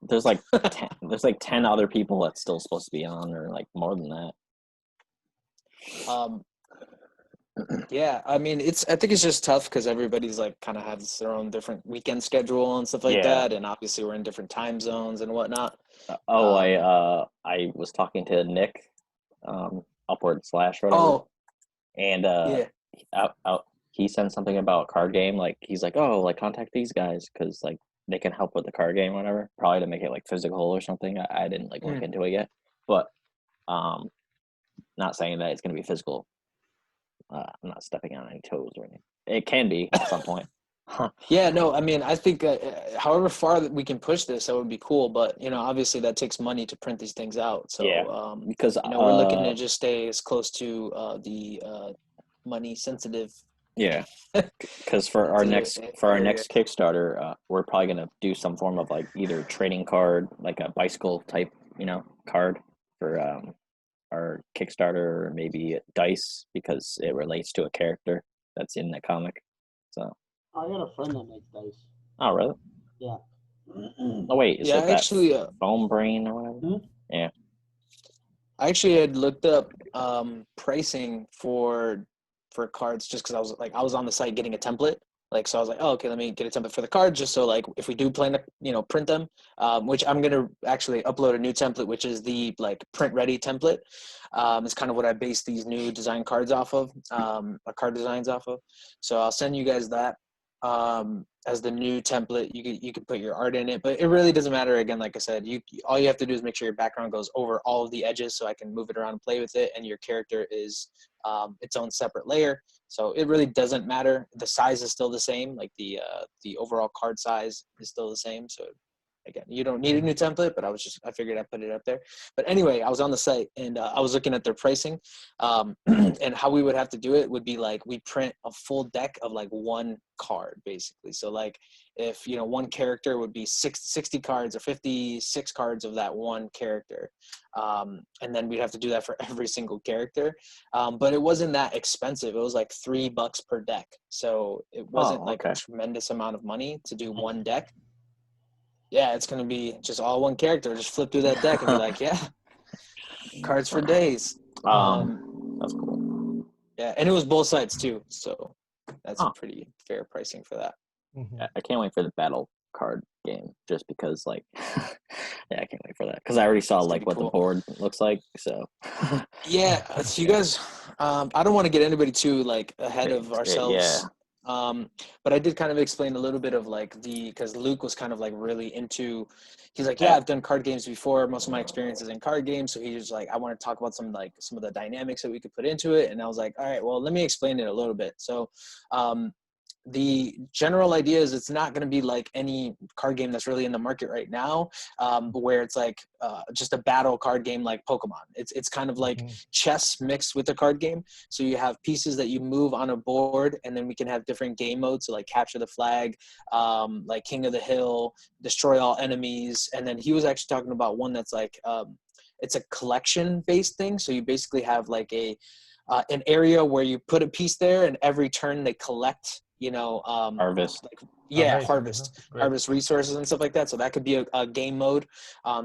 there's like 10 other people that's still supposed to be on, or like more than that. I mean I think it's just tough because everybody's like kind of has their own different weekend schedule and stuff like that, and obviously we're in different time zones and whatnot. I was talking to Nick, Upward / whatever, and he sent something about card game. Like he's like, oh, like contact these guys because like they can help with the card game, or whatever. Probably to make it like physical or something. I didn't like look into it yet, but not saying that it's gonna be physical. I'm not stepping on any toes or anything. It can be at some point. Yeah, no, I mean, I think however far that we can push this, that would be cool. But obviously that takes money to print these things out. So because we're looking to just stay as close to the money sensitive. Yeah, because for our next Kickstarter, we're probably gonna do some form of like either trading card, like a bicycle type, card for our Kickstarter, or maybe dice because it relates to a character that's in the comic. So I got a friend that makes dice. Oh, really? Yeah. Oh wait, is it that actually foam brain or whatever? Mm-hmm. Yeah. I actually had looked up pricing for cards just because I was on the site getting a template. Like, so I was like, oh, okay, let me get a template for the cards just so like if we do plan to, print them, which I'm going to actually upload a new template, which is the like print ready template. It's kind of what I base these new design cards off of, card designs off of. So I'll send you guys that. as the new template. You can put your art in it, but it really doesn't matter. Again, like I said, all you have to do is make sure your background goes over all of the edges, so I can move it around and play with it, and your character is its own separate layer. So it really doesn't matter. The size is still the same, like the overall card size is still the same. So again, you don't need a new template, but I figured I'd put it up there. But anyway, I was on the site and I was looking at their pricing, and how we would have to do it would be like, we print a full deck of like one card basically. So like if, one character would be 60 cards or 56 cards of that one character. And then we'd have to do that for every single character. But it wasn't that expensive. It was like $3 per deck. So it wasn't like a tremendous amount of money to do one deck. Yeah, it's going to be just all one character. Just flip through that deck and be like, yeah, cards for days. That's cool. Yeah, and it was both sides too. So that's a pretty fair pricing for that. I can't wait for the battle card game, just because I can't wait for that, because I already saw like what the board looks like. So yeah, so you guys, I don't want to get anybody too like ahead of ourselves. Yeah. But I did kind of explain a little bit of like because Luke was kind of like really into, he's like, yeah, I've done card games before. Most of my experience is in card games. So he was like, I want to talk about some of the dynamics that we could put into it. And I was like, all right, well, let me explain it a little bit. So, the general idea is it's not going to be like any card game that's really in the market right now, where it's like just a battle card game like Pokemon. It's kind of like chess mixed with a card game. So you have pieces that you move on a board, and then we can have different game modes. So like capture the flag, like King of the Hill, destroy all enemies. And then he was actually talking about one that's like it's a collection based thing. So you basically have like an area where you put a piece there, and every turn they collect harvest. Harvest resources and stuff like that. So that could be a game mode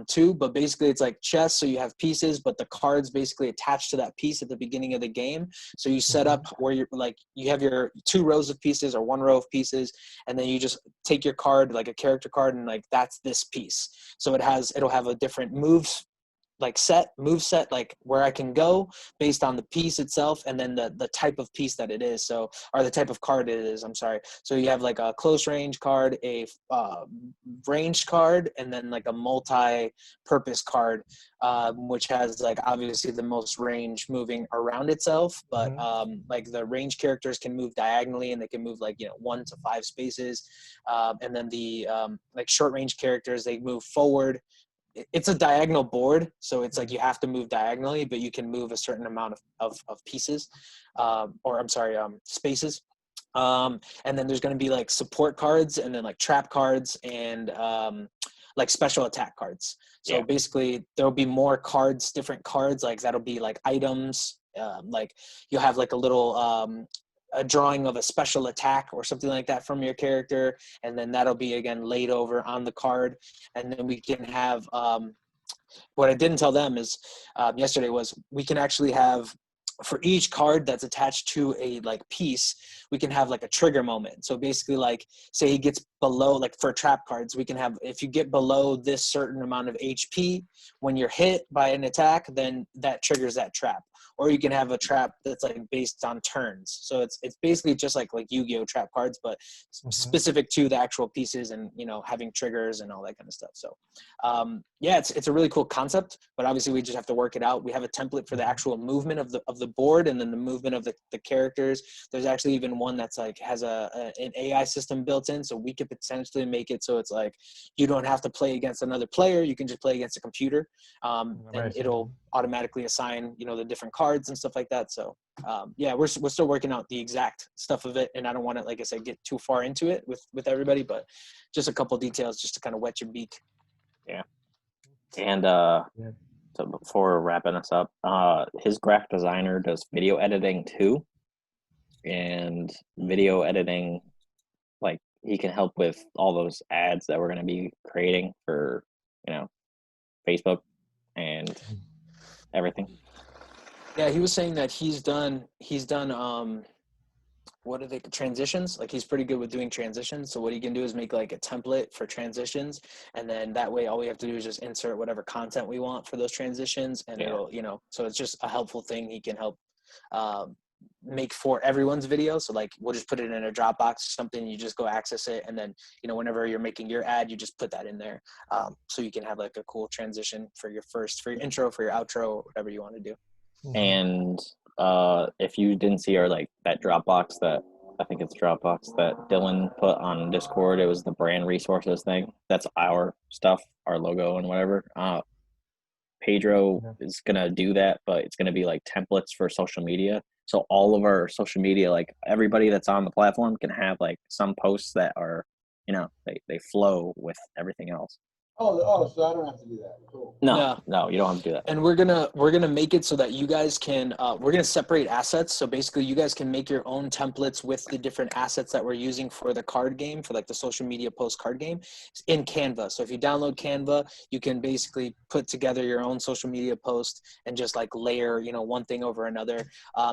too, but basically it's like chess. So you have pieces, but the cards basically attached to that piece at the beginning of the game. So you set up where you're like, you have your 2 rows of pieces or 1 row of pieces, and then you just take your card, like a character card, and like that's this piece. So it'll have a different move set, like where I can go based on the piece itself, and then the type of piece that it is. So, or the type of card it is, I'm sorry. So you have like a close range card, a ranged card, and then like a multi-purpose card, which has like obviously the most range moving around itself, but like the range characters can move diagonally, and they can move like 1 to 5 spaces, and then the like short range characters, they move forward. It's a diagonal board, so it's like you have to move diagonally, but you can move a certain amount of pieces, spaces. And then there's going to be like support cards, and then like trap cards, and like special attack cards. So basically there'll be more cards, different cards, like that'll be like items, like you'll have like a little a drawing of a special attack or something like that from your character, and then that'll be again laid over on the card. And then we can have what I didn't tell them is yesterday was we can actually have, for each card that's attached to a like piece, we can have like a trigger moment. So basically, like say he gets below, like for trap cards, we can have, if you get below this certain amount of HP when you're hit by an attack, then that triggers that trap. Or you can have a trap that's like based on turns. So it's basically just like Yu-Gi-Oh trap cards, but specific to the actual pieces, and having triggers and all that kind of stuff. So it's a really cool concept, but obviously we just have to work it out. We have a template for the actual movement of the board, and then the movement of the characters. There's actually even one that's like has an AI system built in, so we could potentially make it so it's like you don't have to play against another player, you can just play against a computer, and it'll automatically assign the different cards and stuff like that. So we're still working out the exact stuff of it, and I don't want to, like I said, get too far into it with everybody, but just a couple details just to kind of wet your beak. And so before wrapping us up, his graphic designer does video editing too, and video editing, like he can help with all those ads that we're going to be creating for Facebook and everything. Yeah, he was saying that he's done what are they, transitions? Like he's pretty good with doing transitions. So what he can do is make like a template for transitions, and then that way all we have to do is just insert whatever content we want for those transitions, and it'll so it's just a helpful thing. He can help make for everyone's video. So like we'll just put it in a Dropbox or something. You just go access it, and then whenever you're making your ad, you just put that in there. So you can have like a cool transition for your intro, for your outro, whatever you want to do. And if you didn't see our that Dropbox that I think it's Dropbox that Dylan put on Discord, it was the brand resources thing. That's our stuff, our logo and whatever. Pedro is gonna do that, but it's gonna be like templates for social media. So all of our social media, like everybody that's on the platform, can have like some posts that are, they flow with everything else. Oh, so I don't have to do that. Cool. No, you don't have to do that. And we're gonna make it so that you guys can we're gonna separate assets. So basically you guys can make your own templates with the different assets that we're using for the card game, for like the social media post card game, in Canva. So if you download Canva, you can basically put together your own social media post and just like layer one thing over another.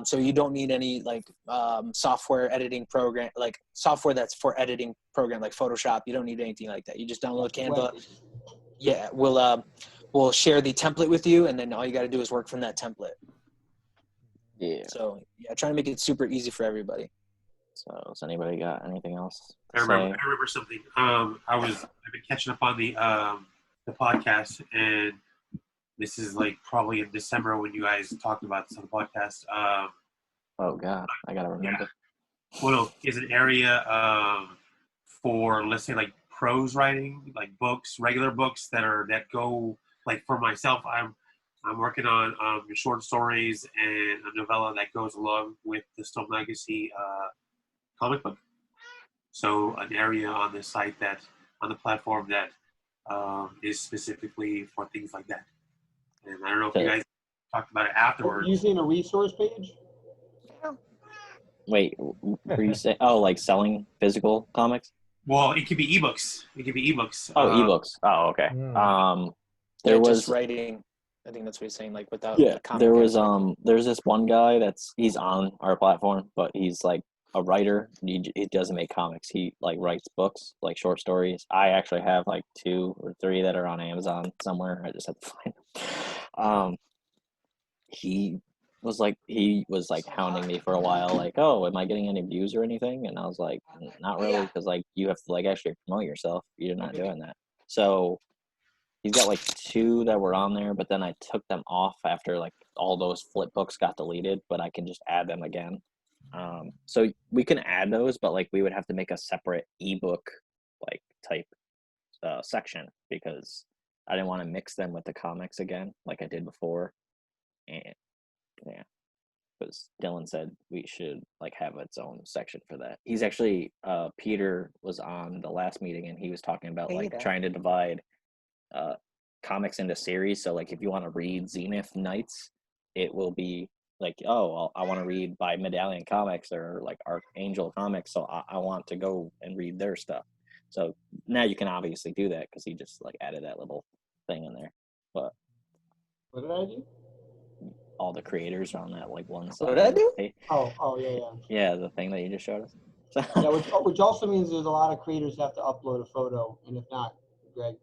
So you don't need any software editing program, like software that's for editing program like Photoshop. You don't need anything like that. You just download Canva. Yeah, we'll share the template with you, and then all you got to do is work from that template. Yeah. So trying to make it super easy for everybody. So has anybody got anything else? I remember something. I've been catching up on the podcast, and this is like probably in December when you guys talked about this on the podcast. Oh God, I gotta remember. Yeah. Well, is an area for, let's say, like prose writing, like books, regular books that go, like for myself, I'm working on short stories and a novella that goes along with the Stone Legacy comic book. So an area on the site on the platform that is specifically for things like that. And I don't know if you guys talked about it afterwards. Using a resource page? Wait, were you saying, like selling physical comics? Well, it could be ebooks. Oh, ebooks. Oh, okay. There was just writing. I think that's what he's saying. Like without. Yeah, there was there's this one guy he's on our platform, but he's like a writer. He doesn't make comics. He like writes books, like short stories. I actually have like 2 or 3 that are on Amazon somewhere. I just have to find them. He was like hounding me for a while, like, oh, am I getting any views or anything? And I was like, not really, because like you have to like actually promote yourself. You're not doing that. So he's got like 2 that were on there, but then I took them off after like all those flip books got deleted, but I can just add them again. So we can add those, but like we would have to make a separate ebook like type section, because I didn't want to mix them with the comics again like I did before. And yeah, because Dylan said we should like have its own section for that. He's actually Peter was on the last meeting, and he was talking about like trying to divide comics into series. So like if you want to read Zenith Knights, it will be like, oh, I want to read by Medallion Comics or like Archangel Comics, so I want to go and read their stuff. So now you can obviously do that because he just like added that little thing in there. But what did I do? All the creators are on that like one side. What did I do? Yeah. Yeah, the thing that you just showed us. Yeah, which also means there's a lot of creators have to upload a photo, and if not, Greg,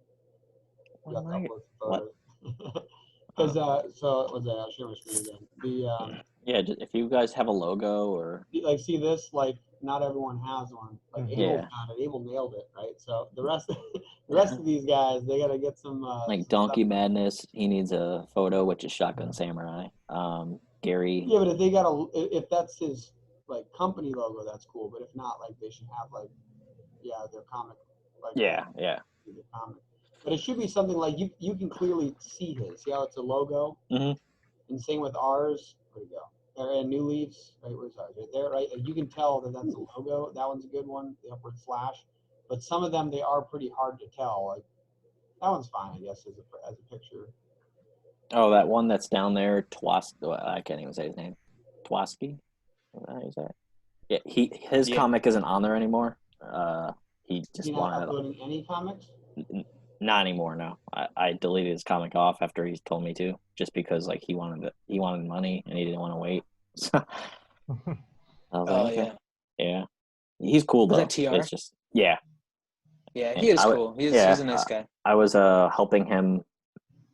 you have to upload the photo. Because so what was that? I'll share my screen again. Yeah, if you guys have a logo or like, see this, like not everyone has one. Like Abel got it. Abel nailed it, right? So the rest of these guys, they gotta get some like Donkey Madness. He needs a photo, which is Shotgun Samurai. Gary. Yeah, but if they got if that's his like company logo, that's cool. But if not, like they should have like their comic. Like, yeah. The comic. But it should be something like you can clearly see his. See how it's a logo? Mm-hmm. And same with ours. Where'd it go? And New Leaves, right? Where's ours? Right there, right? You can tell that that's a logo. That one's a good one, the upward slash. But some of them, they are pretty hard to tell. Like that one's fine, I guess, as a picture. Oh, that one that's down there, I can't even say his name. Twaski? Is that? Yeah, his comic isn't on there anymore. He just wanted uploading any comics. Not anymore. No, I deleted his comic off after he told me to, just because like he wanted money and he didn't want to wait. So I was like, okay. Yeah, he's cool though. Is that TR? It's just yeah, he is cool. He's a nice guy. I was helping him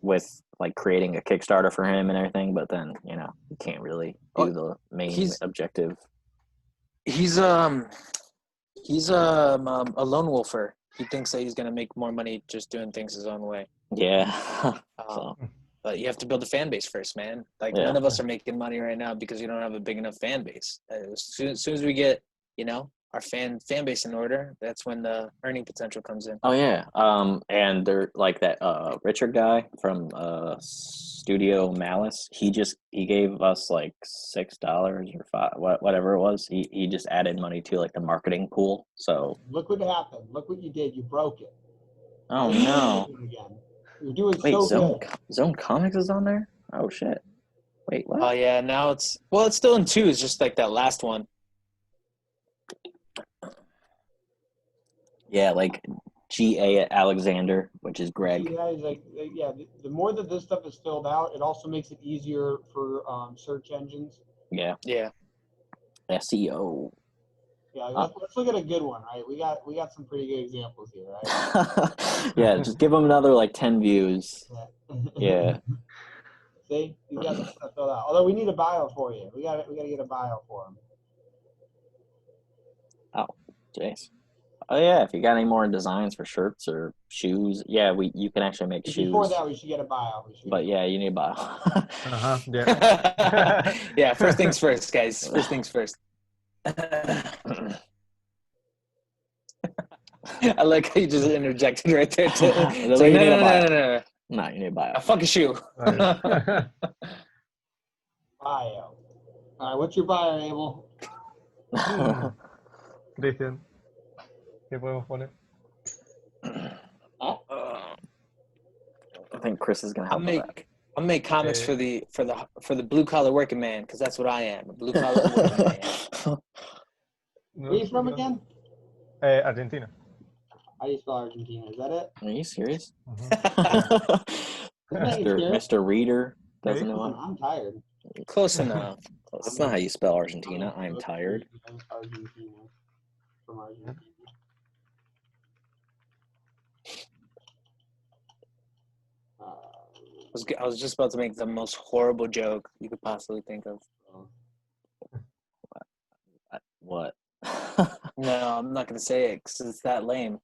with like creating a Kickstarter for him and everything, but then you can't really do the main objective. He's a lone wolfer. He thinks that he's gonna make more money just doing things his own way. Yeah. But you have to build a fan base first, man. Like none of us are making money right now because you don't have a big enough fan base. As soon as we get, our fan base in order, that's when the earning potential comes in. Oh yeah. And they're like that Richard guy from Studio Malice. He gave us like $6 or whatever it was. He just added money to like the marketing pool. So look what happened. Look what you did. You broke it. Oh no. Again. You're doing Wait, so good. Zone Comics is on there? Oh shit. Wait, what? Oh yeah, now it's still in 2. It's just like that last one. Yeah, like G.A. Alexander, which is Greg. Yeah, he's like, the more that this stuff is filled out, it also makes it easier for search engines. Yeah. Yeah. SEO. Yeah, let's look at a good one, right? We got some pretty good examples here, right? Yeah, just give them another like 10 views. Yeah. See, you got this stuff filled out. Although we need a bio for you. We got to get a bio for him. Oh, jeez. Oh yeah, if you got any more designs for shirts or shoes, you can actually make shoes. Before that, we should get a bio. But yeah, you need a bio. Yeah. Yeah. First things first, guys. First things first. I like how you just interjected right there. It's like, no. No, you need a bio. A fucking shoe. Bio. All right, what's your bio, Abel? Cristian, ¿qué podemos poner? I think Chris is gonna help. I'll make comics for the blue collar working man, because that's what I am, a blue collar working man. Where are you from again? Argentina. How do you spell Argentina? Is that it? Are you serious? Mm-hmm. Mr. Reader doesn't know what. I'm tired. Close enough. That's not how you spell Argentina. I'm tired. Argentina. From Argentina. I was just about to make the most horrible joke you could possibly think of. What? No, I'm not going to say it because it's that lame.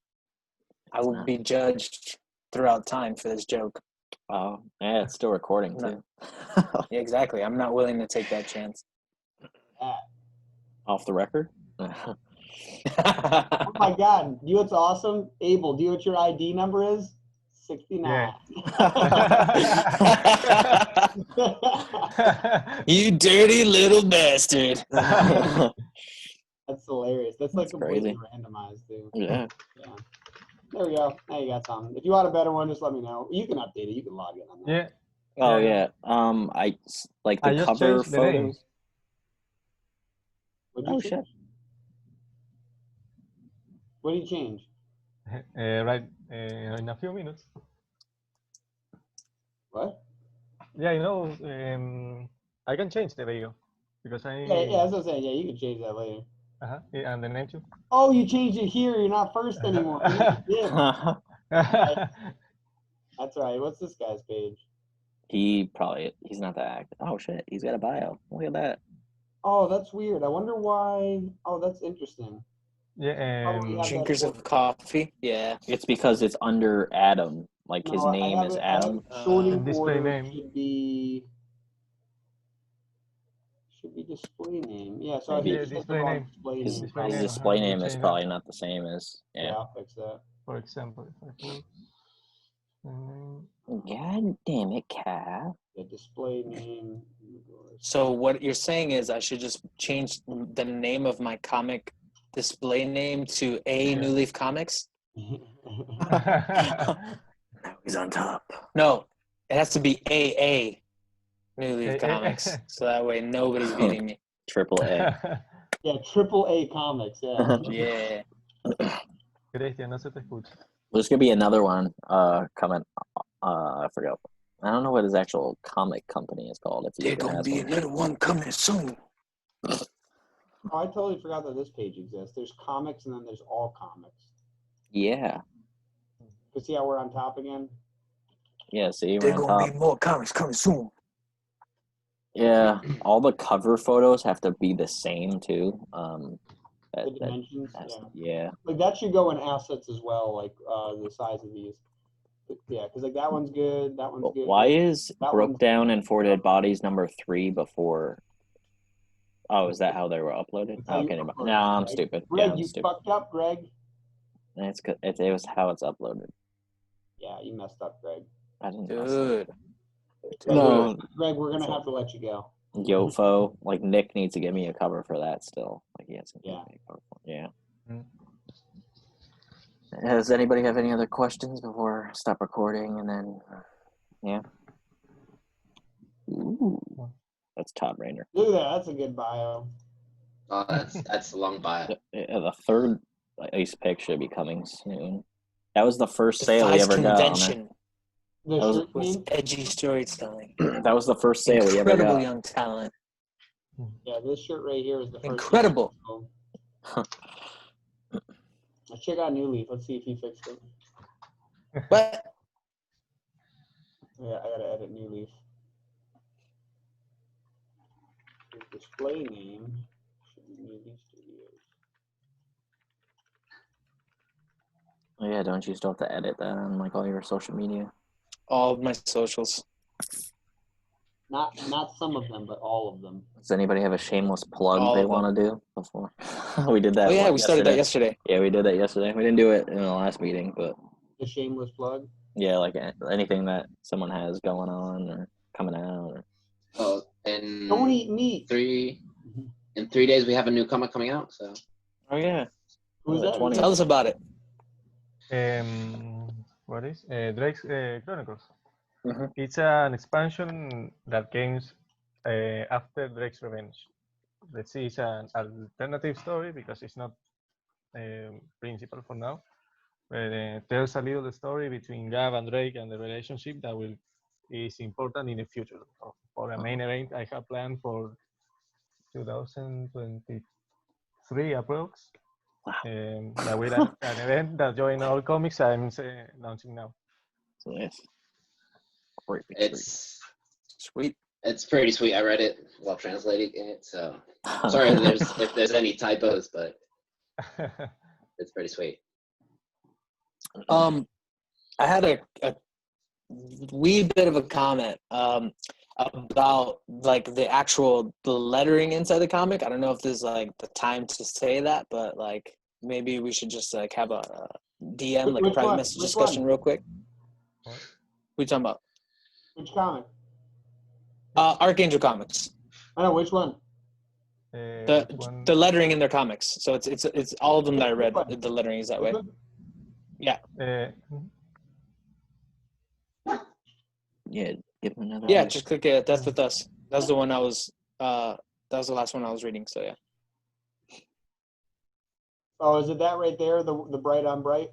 I will be judged throughout time for this joke. Oh, yeah, it's still recording too. Yeah, exactly. I'm not willing to take that chance. Off the record? Oh my God. You know what's awesome? Abel, do you know what your ID number is? 69. Yeah. You dirty little bastard. That's hilarious. That's like completely randomized, dude. Yeah. There we go. Now you got something. If you want a better one, just let me know. You can update it. You can log in on that. Yeah. Oh yeah. I like the cover photos. Oh shit. What did you change? Right in a few minutes. What? Yeah, I can change the video because Yeah, that's what I'm saying. Yeah, you can change that later. And the name too. Oh, you changed it here. You're not first anymore. You did. That's right. What's this guy's page? He's not that active. Oh shit, he's got a bio. Look at that. Oh, that's weird. I wonder why. Oh, that's interesting. Yeah, drinkers of coffee. Yeah, it's because it's under Adam. Like his name is Adam. Sorting display order name should be display name. Yeah, so I think it's display name. His display name is probably not the same as. Yeah, I'll fix that. For example, if I put God damn it, Cal. The display name. So what you're saying is I should just change the name of my comic display name to New Leaf Comics? Now he's on top. No, it has to be AA New Leaf Comics. So that way nobody's beating me. Triple A. Yeah, triple A Comics. Yeah. Yeah. Cristian, no se te escucha. There's gonna be another one coming. I forgot. I don't know what his actual comic company is called. There's gonna be another one coming soon. Oh, I totally forgot that this page exists. There's comics and then there's all comics. Yeah. You see how we're on top again? Yeah, see, There we're on gonna top. be more comics coming soon. Yeah, all the cover photos have to be the same too. The dimensions, yeah. Like that should go in assets as well, like the size of these. Yeah, because like that one's good. That one's good. Why is That Broke one's- Down and Four Dead Bodies number 3 before? Oh, is that how they were uploaded? That's how you Okay, upload no, I'm Greg. stupid. Greg, Yeah, I'm you stupid. fucked up, Greg. It was how it's uploaded. Yeah, you messed up, Greg. I didn't mess up. Dude. No, Greg, we're gonna have to let you go. Yofo, like Nick needs to give me a cover for that still. Like he hasn't given me a cover for it. Yeah. Does anybody have any other questions before I stop recording and then yeah? Ooh, that's Todd Rayner. Look at that. That's a good bio. Oh, that's a long bio. The third ice pick should be coming soon. That was the first sale we ever got on it. The That was- shirt With name? edgy storytelling. That was the first sale we ever Incredible got. young talent. Yeah, this shirt right here is the first. Incredible. Let's check out New Leaf. Let's see if he fixed it. But Yeah, I gotta edit New Leaf. His display name should be New Leaf Studios. Oh, yeah, don't you still have to edit that on like all your social media? all of my socials. Not some of them, but all of them. Does anybody have a shameless plug All they of them. want to do before? We did that. Oh yeah, what, we started that yesterday. Yeah, we did that yesterday. We didn't do it in the last meeting, but The shameless plug. yeah, like anything that someone has going on or coming out. Or... Oh, and Don't eat meat. in 3 days we have a new comic coming out. So. Oh yeah. Who's that? 20th. Tell us about it. What is Drake's Chronicles? Mhm. It's an expansion that came after Drake's Revenge. Let's see, it's an alternative story because it's not principal for now. But tells a little story between Gav and Drake and the relationship that is important in the future. For a main event I have planned for 2023 approx. Wow. That will an event that join all comics I'm launching now. So yes. Great. It's Sweet. It's pretty sweet. I read it while translating it, so sorry if there's any typos, but it's pretty sweet. I had a wee bit of a comment about like the lettering inside the comic. I don't know if there's like the time to say that, but like maybe we should just like have a DM, like a private message discussion real quick. What are you talking about? Which comic? Archangel Comics. I know which one. The lettering in their comics. So it's all of them that I read. The lettering is that way. Yeah. Yeah. Give him another. Yeah. Just click it. That's with us. That's the one I was. That was the last one I was reading. So yeah. Oh, is it that right there? The bright on bright.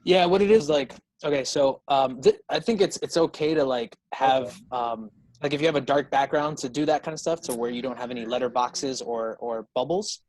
Yeah. What it is like. Okay. So I think it's okay to like have like if you have a dark background to do that kind of stuff, to where you don't have any letter boxes or bubbles.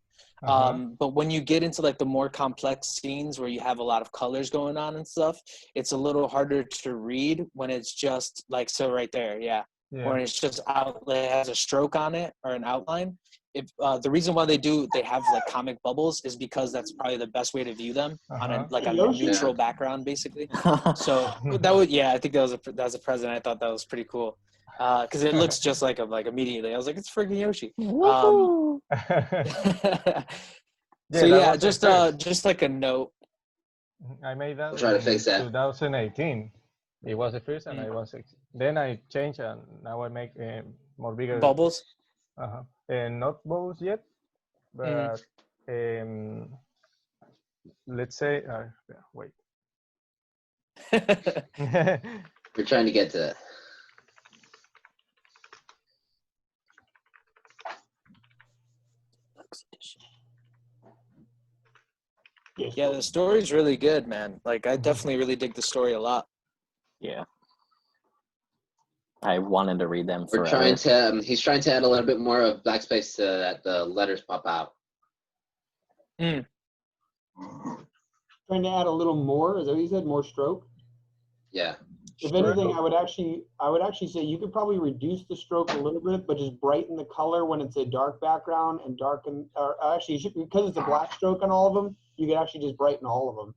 But when you get into like the more complex scenes where you have a lot of colors going on and stuff, it's a little harder to read when it's just like, so right there. Yeah. When it's just out, it has a stroke on it or an outline. If the reason why they have like comic bubbles is because that's probably the best way to view them on a neutral background, basically. So that would, I think that was a present. I thought that was pretty cool. Because it looks just like him, like immediately. I was like, it's freaking Yoshi. So yeah, just like a note. I made that. I'll try to fix that. 2018. It was the first, and I was then I changed, and now I make more bigger bubbles. And not bubbles yet, but let's say, wait. We're trying to get to that. Yeah, the story's really good, man. Like, I definitely really dig the story a lot. Yeah. I wanted to read them forever. He's trying to add a little bit more of backspace so that the letters pop out. Trying to add a little more? Is that what you said? More stroke? Yeah. If anything, I would actually say you could probably reduce the stroke a little bit, but just brighten the color when it's a dark background and darken, or actually because it's a black stroke on all of them, you could actually just brighten all of them.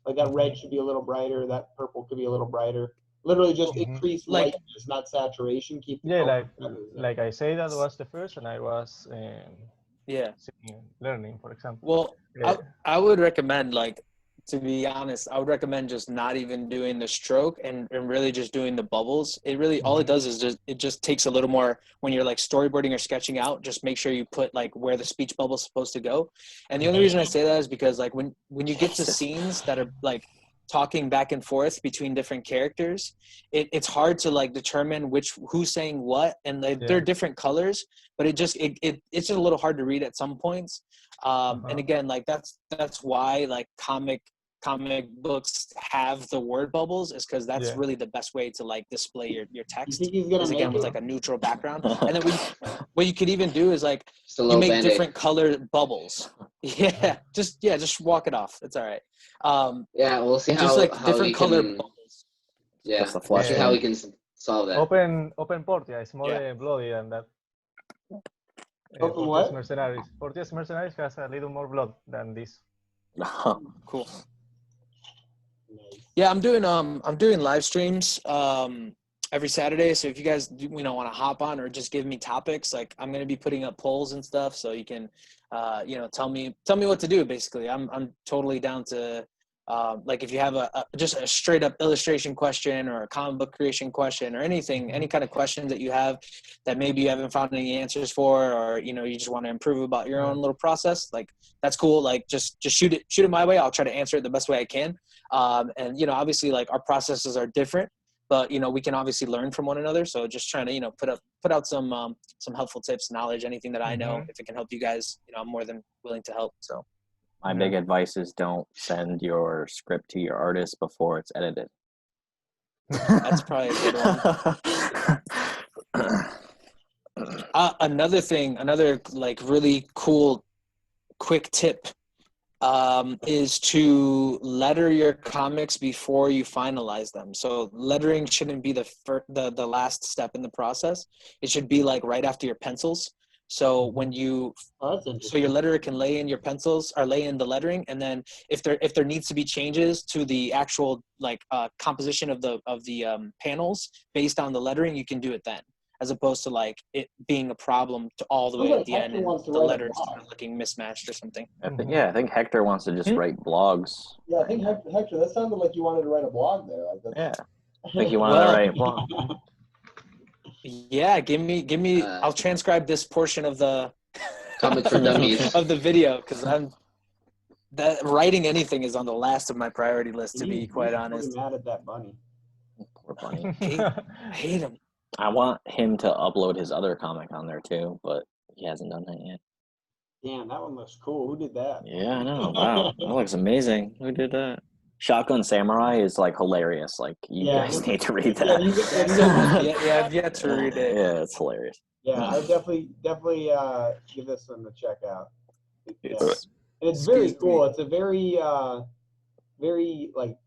Like that red should be a little brighter, that purple could be a little brighter. Literally just increase lightness, not saturation. Keep the like I say, that was the first, and I was learning, for example. Well, I would recommend, like, to be honest, I would recommend just not even doing the stroke and really just doing the bubbles. It really, all it does is just takes a little more when you're like storyboarding or sketching out, just make sure you put like where the speech bubble is supposed to go. And the only reason I say that is because like when you get to scenes that are like talking back and forth between different characters, it's hard to like determine who's saying what, and they're different colors, but it's just a little hard to read at some points. And again, like that's why like comic books have the word bubbles, is because that's really the best way to like display your text. Is again with like a neutral background. And then what you could even do is like you make different colored bubbles. Just walk it off. It's all right. We'll see just how like different colored bubbles. Yeah, we'll see how we can solve that. Open Portia is more bloody than that. What? Portia's Mercenaries has a little more blood than this. Cool. Yeah, I'm doing live streams every Saturday. So if you guys want to hop on or just give me topics, like I'm gonna be putting up polls and stuff, so you can tell me what to do. Basically, I'm totally down to like if you have just a straight up illustration question or a comic book creation question or anything, any kind of question that you have that maybe you haven't found any answers for, or you just want to improve about your own little process, like that's cool. Like just shoot it my way. I'll try to answer it the best way I can. And obviously like our processes are different, but we can obviously learn from one another. So just trying to put out some helpful tips, knowledge, anything that I know, if it can help you guys, I'm more than willing to help. So my big advice is don't send your script to your artist before it's edited. That's probably a good one. Another like really cool quick tip is to letter your comics before you finalize them. So lettering shouldn't be the last step in the process. It should be like right after your pencils. So when so your letterer can lay in your pencils or lay in the lettering, and then if there needs to be changes to the actual like composition of the panels based on the lettering, you can do it then, as opposed to like it being a problem to all the way at the end and the letters looking mismatched or something. I think Hector wants to just write blogs. Yeah, I think Hector, that sounded like you wanted to write a blog there. Like I think you wanted to write a blog. Yeah, give me. I'll transcribe this portion of the Comics for Dummies of the video, because that writing anything is on the last of my priority list, to be quite honest. Mad at that bunny. Poor bunny. I hate him. I want him to upload his other comic on there too, but he hasn't done that yet. Damn, that one looks cool. Who did that? Yeah, I know. Wow, that looks amazing. Who did that? Shotgun Samurai is like hilarious. Like you guys need to read that. I've yet to read it. Yeah, it's hilarious. Yeah, I would definitely give this one a check out. It's very cool. It's a very very like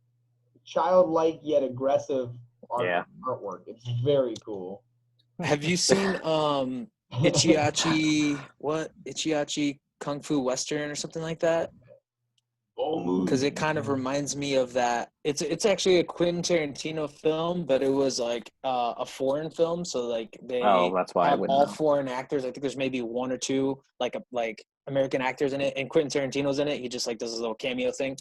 childlike yet aggressive artwork. It's very cool. Have you seen Ichiachi Kung Fu Western or something like that? Because it kind of reminds me of that. It's actually a Quentin Tarantino film, but it was like a foreign film. So like that's why have all foreign actors. I think there's maybe one or two like American actors in it, and Quentin Tarantino's in it. He just like does a little cameo thing.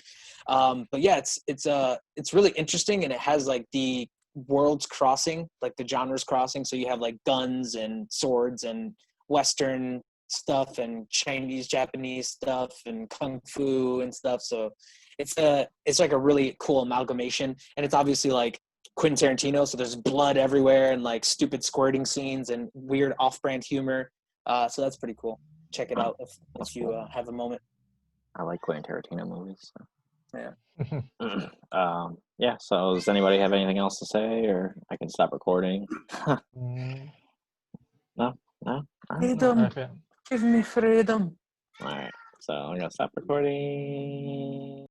But yeah, it's really interesting, and it has like the worlds crossing, like the genres crossing. So you have like guns and swords and Western stuff and Chinese, Japanese stuff and Kung Fu and stuff. So it's like a really cool amalgamation, and it's obviously like Quentin Tarantino. So there's blood everywhere and like stupid squirting scenes and weird off-brand humor. So that's pretty cool. Check it out if you have a moment. I like Quentin Tarantino movies. So. Yeah. Yeah. So does anybody have anything else to say, or I can stop recording? No. Freedom. Give me freedom. All right. So I'm gonna stop recording.